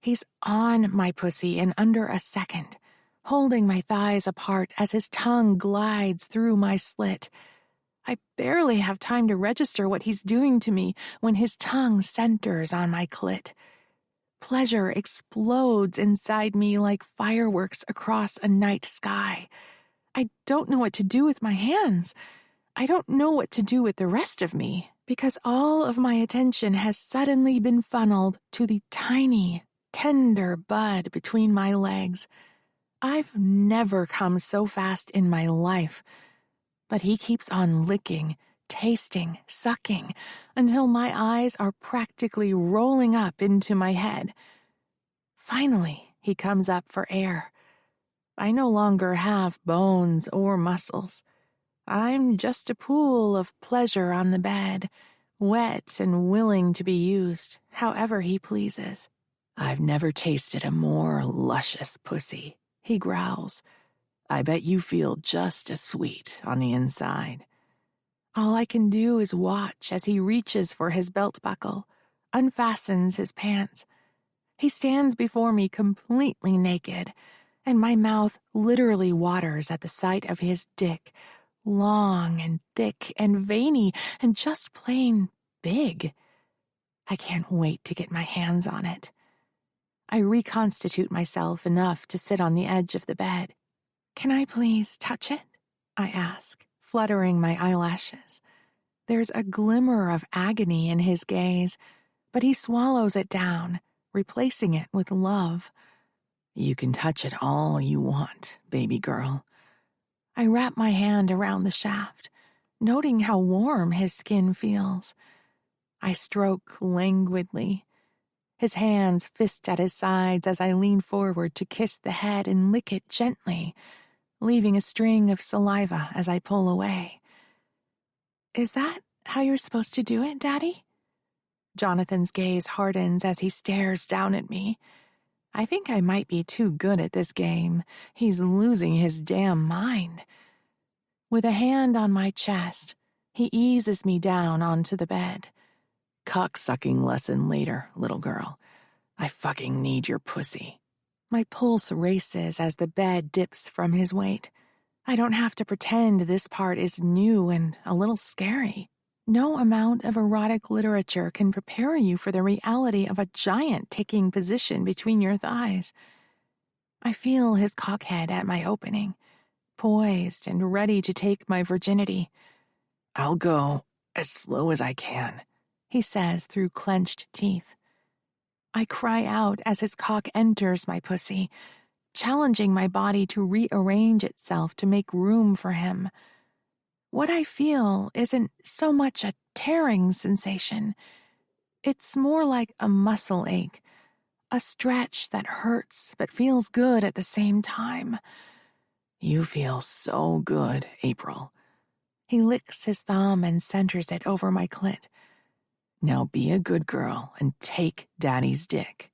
He's on my pussy in under a second, holding my thighs apart as his tongue glides through my slit. I barely have time to register what he's doing to me when his tongue centers on my clit. Pleasure explodes inside me like fireworks across a night sky. I don't know what to do with my hands. I don't know what to do with the rest of me, because all of my attention has suddenly been funneled to the tiny, tender bud between my legs. I've never come so fast in my life, but he keeps on licking, tasting, sucking, until my eyes are practically rolling up into my head. Finally, He comes up for air. I no longer have bones or muscles. I'm just a pool of pleasure on the bed, wet and willing to be used however he pleases. I've never tasted a more luscious pussy, he growls. I bet you feel just as sweet on the inside. All I can do is watch as he reaches for his belt buckle, unfastens his pants. He stands before me completely naked, and my mouth literally waters at the sight of his dick, long and thick and veiny and just plain big. I can't wait to get my hands on it. I reconstitute myself enough to sit on the edge of the bed. Can I please touch it? I ask, fluttering my eyelashes. There's a glimmer of agony in his gaze, but he swallows it down, replacing it with love. You can touch it all you want, baby girl. I wrap my hand around the shaft, noting how warm his skin feels. I stroke languidly. His hands fist at his sides as I lean forward to kiss the head and lick it gently, leaving a string of saliva as I pull away. Is that how you're supposed to do it, Daddy? Jonathan's gaze hardens as he stares down at me. I think I might be too good at this game. He's losing his damn mind. With a hand on my chest, he eases me down onto the bed. Cocksucking lesson later, little girl. I fucking need your pussy. My pulse races as the bed dips from his weight. I don't have to pretend this part is new and a little scary. No amount of erotic literature can prepare you for the reality of a giant taking position between your thighs. I feel his cockhead at my opening, poised and ready to take my virginity. I'll go as slow as I can, he says through clenched teeth. I cry out as his cock enters my pussy, challenging my body to rearrange itself to make room for him. What I feel isn't so much a tearing sensation. It's more like a muscle ache, a stretch that hurts but feels good at the same time. You feel so good, April. He licks his thumb and centers it over my clit. Now be a good girl and take Daddy's dick.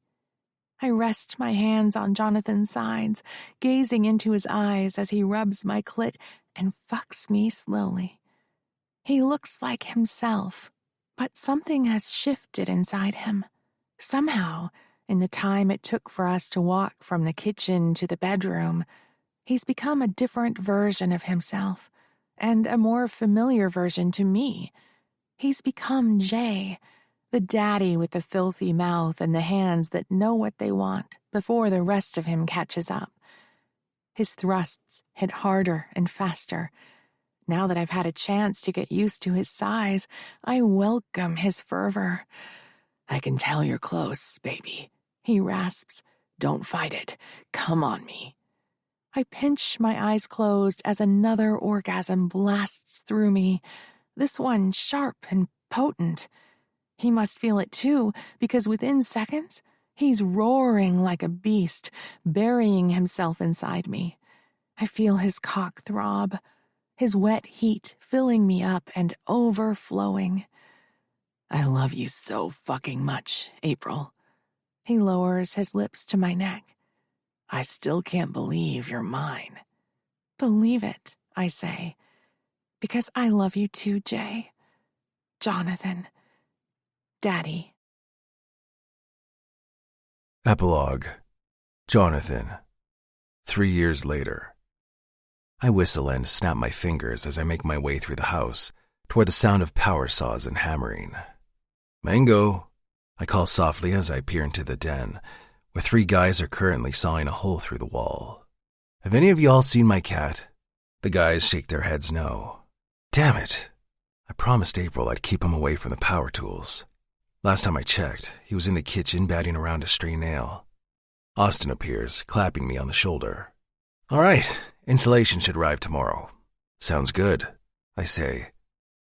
I rest my hands on Jonathan's sides, gazing into his eyes as he rubs my clit and fucks me slowly. He looks like himself, but something has shifted inside him. Somehow, in the time it took for us to walk from the kitchen to the bedroom, he's become a different version of himself, and a more familiar version to me. He's become Jay, the daddy with the filthy mouth and the hands that know what they want before the rest of him catches up. His thrusts hit harder and faster. Now that I've had a chance to get used to his size, I welcome his fervor. I can tell you're close, baby, he rasps. Don't fight it. Come on me. I pinch my eyes closed as another orgasm blasts through me, this one sharp and potent. He must feel it too, because within seconds, he's roaring like a beast, burying himself inside me. I feel his cock throb, his wet heat filling me up and overflowing. I love you so fucking much, April. He lowers his lips to my neck. I still can't believe you're mine. Believe it, I say, because I love you too, Jay. Jonathan. Daddy. Epilogue. Jonathan. 3 years later. I whistle and snap my fingers as I make my way through the house, toward the sound of power saws and hammering. Mango, I call softly as I peer into the den, where 3 guys are currently sawing a hole through the wall. Have any of y'all seen my cat? The guys shake their heads no. Damn it. I promised April I'd keep him away from the power tools. Last time I checked, he was in the kitchen batting around a stray nail. Austin appears, clapping me on the shoulder. All right, insulation should arrive tomorrow. Sounds good, I say.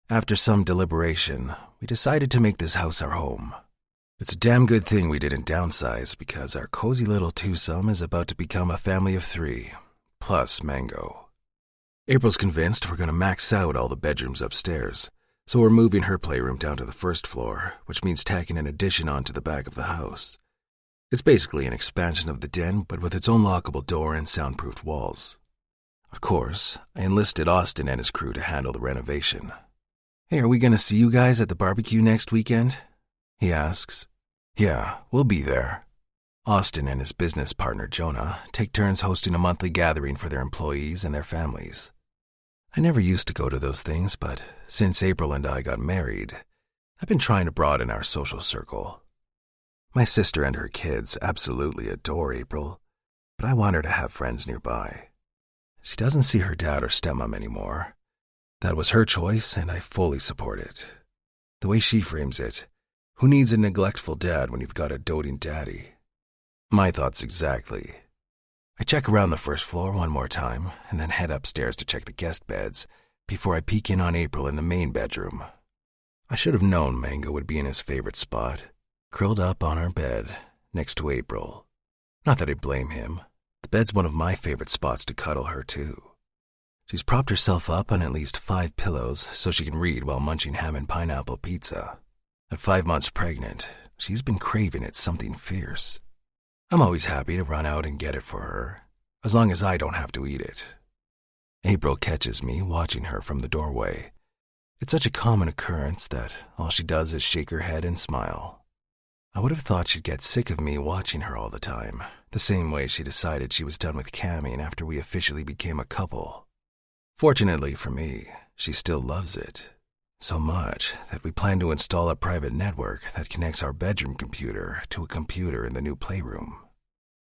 After some deliberation, we decided to make this house our home. It's a damn good thing we didn't downsize because our cozy little twosome is about to become a family of 3, plus Mango. April's convinced we're going to max out all the bedrooms upstairs, so we're moving her playroom down to the first floor, which means tacking an addition onto the back of the house. It's basically an expansion of the den, but with its own lockable door and soundproofed walls. Of course, I enlisted Austin and his crew to handle the renovation. "Hey, are we going to see you guys at the barbecue next weekend?" he asks. "Yeah, we'll be there." Austin and his business partner Jonah take turns hosting a monthly gathering for their employees and their families. I never used to go to those things, but since April and I got married, I've been trying to broaden our social circle. My sister and her kids absolutely adore April, but I want her to have friends nearby. She doesn't see her dad or stepmom anymore. That was her choice, and I fully support it. The way she frames it, who needs a neglectful dad when you've got a doting daddy? My thoughts exactly. I check around the first floor one more time, and then head upstairs to check the guest beds before I peek in on April in the main bedroom. I should have known Mango would be in his favorite spot, curled up on our bed, next to April. Not that I blame him. The bed's one of my favorite spots to cuddle her, too. She's propped herself up on at least 5 pillows so she can read while munching ham and pineapple pizza. At 5 months pregnant, she's been craving it something fierce. I'm always happy to run out and get it for her, as long as I don't have to eat it. April catches me watching her from the doorway. It's such a common occurrence that all she does is shake her head and smile. I would have thought she'd get sick of me watching her all the time, the same way she decided she was done with camming after we officially became a couple. Fortunately for me, she still loves it. So much that we plan to install a private network that connects our bedroom computer to a computer in the new playroom.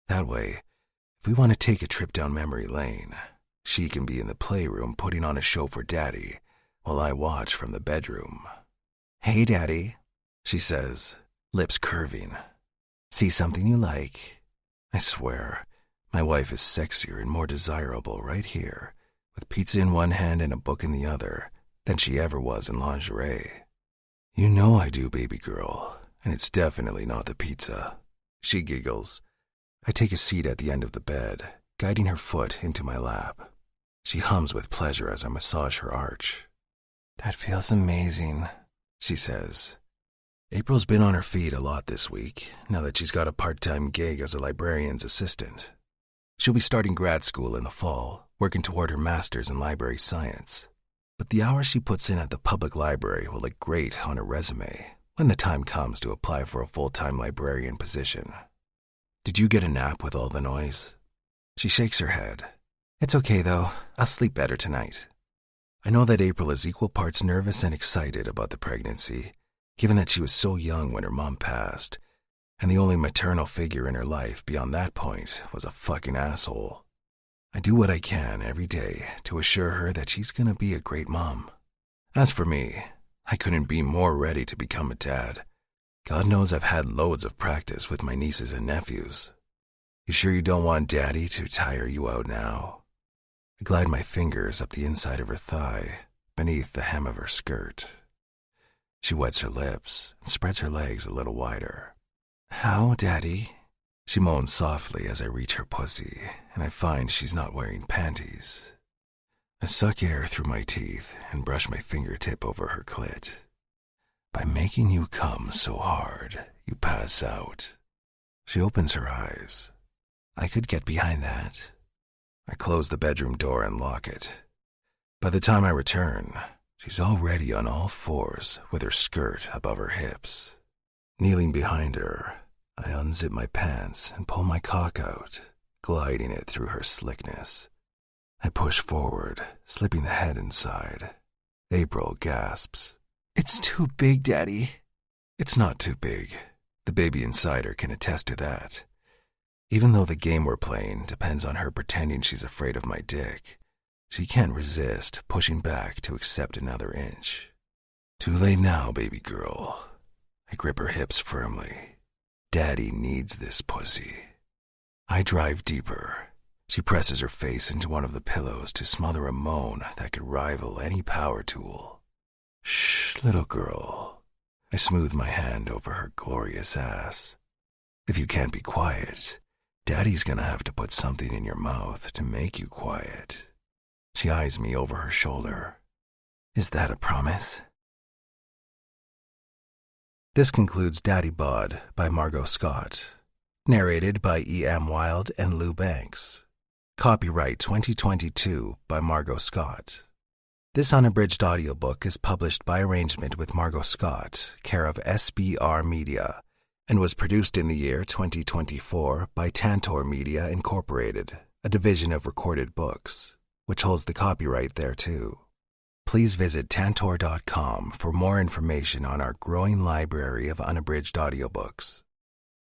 That way, if we want to take a trip down memory lane, she can be in the playroom putting on a show for Daddy while I watch from the bedroom. "Hey, Daddy," she says, lips curving. "See something you like?" I swear, my wife is sexier and more desirable right here, with pizza in one hand and a book in the other, than she ever was in lingerie. "You know I do, baby girl, and it's definitely not the pizza." She giggles. I take a seat at the end of the bed, guiding her foot into my lap. She hums with pleasure as I massage her arch. "That feels amazing," she says. April's been on her feet a lot this week, now that she's got a part-time gig as a librarian's assistant. She'll be starting grad school in the fall, working toward her master's in library science. But the hours she puts in at the public library will look great on her resume when the time comes to apply for a full-time librarian position. "Did you get a nap with all the noise?" She shakes her head. "It's okay, though. I'll sleep better tonight." I know that April is equal parts nervous and excited about the pregnancy, given that she was so young when her mom passed, and the only maternal figure in her life beyond that point was a fucking asshole. I do what I can every day to assure her that she's gonna be a great mom. As for me, I couldn't be more ready to become a dad. God knows I've had loads of practice with my nieces and nephews. "You sure you don't want Daddy to tire you out now?" I glide my fingers up the inside of her thigh, beneath the hem of her skirt. She wets her lips and spreads her legs a little wider. "How, Daddy?" She moans softly as I reach her pussy, and I find she's not wearing panties. I suck air through my teeth and brush my fingertip over her clit. "By making you come so hard, you pass out." She opens her eyes. I could get behind that. I close the bedroom door and lock it. By the time I return, she's already on all fours with her skirt above her hips. Kneeling behind her, I unzip my pants and pull my cock out, gliding it through her slickness. I push forward, slipping the head inside. April gasps. "It's too big, Daddy." It's not too big. The baby inside her can attest to that. Even though the game we're playing depends on her pretending she's afraid of my dick, she can't resist pushing back to accept another inch. "Too late now, baby girl." I grip her hips firmly. Daddy needs this pussy. I drive deeper. She presses her face into one of the pillows to smother a moan that could rival any power tool. "Shh, little girl." I smooth my hand over her glorious ass. If you can't be quiet, Daddy's gonna have to put something in your mouth to make you quiet. She eyes me over her shoulder. Is that a promise? This concludes Daddy Bod by Margot Scott. Narrated by E.M. Wild and Lou Banks. Copyright 2022 by Margot Scott. This unabridged audiobook is published by arrangement with Margot Scott, care of SBR Media, and was produced in the year 2024 by Tantor Media Incorporated, a division of Recorded Books, which holds the copyright thereto. Please visit tantor.com for more information on our growing library of unabridged audiobooks.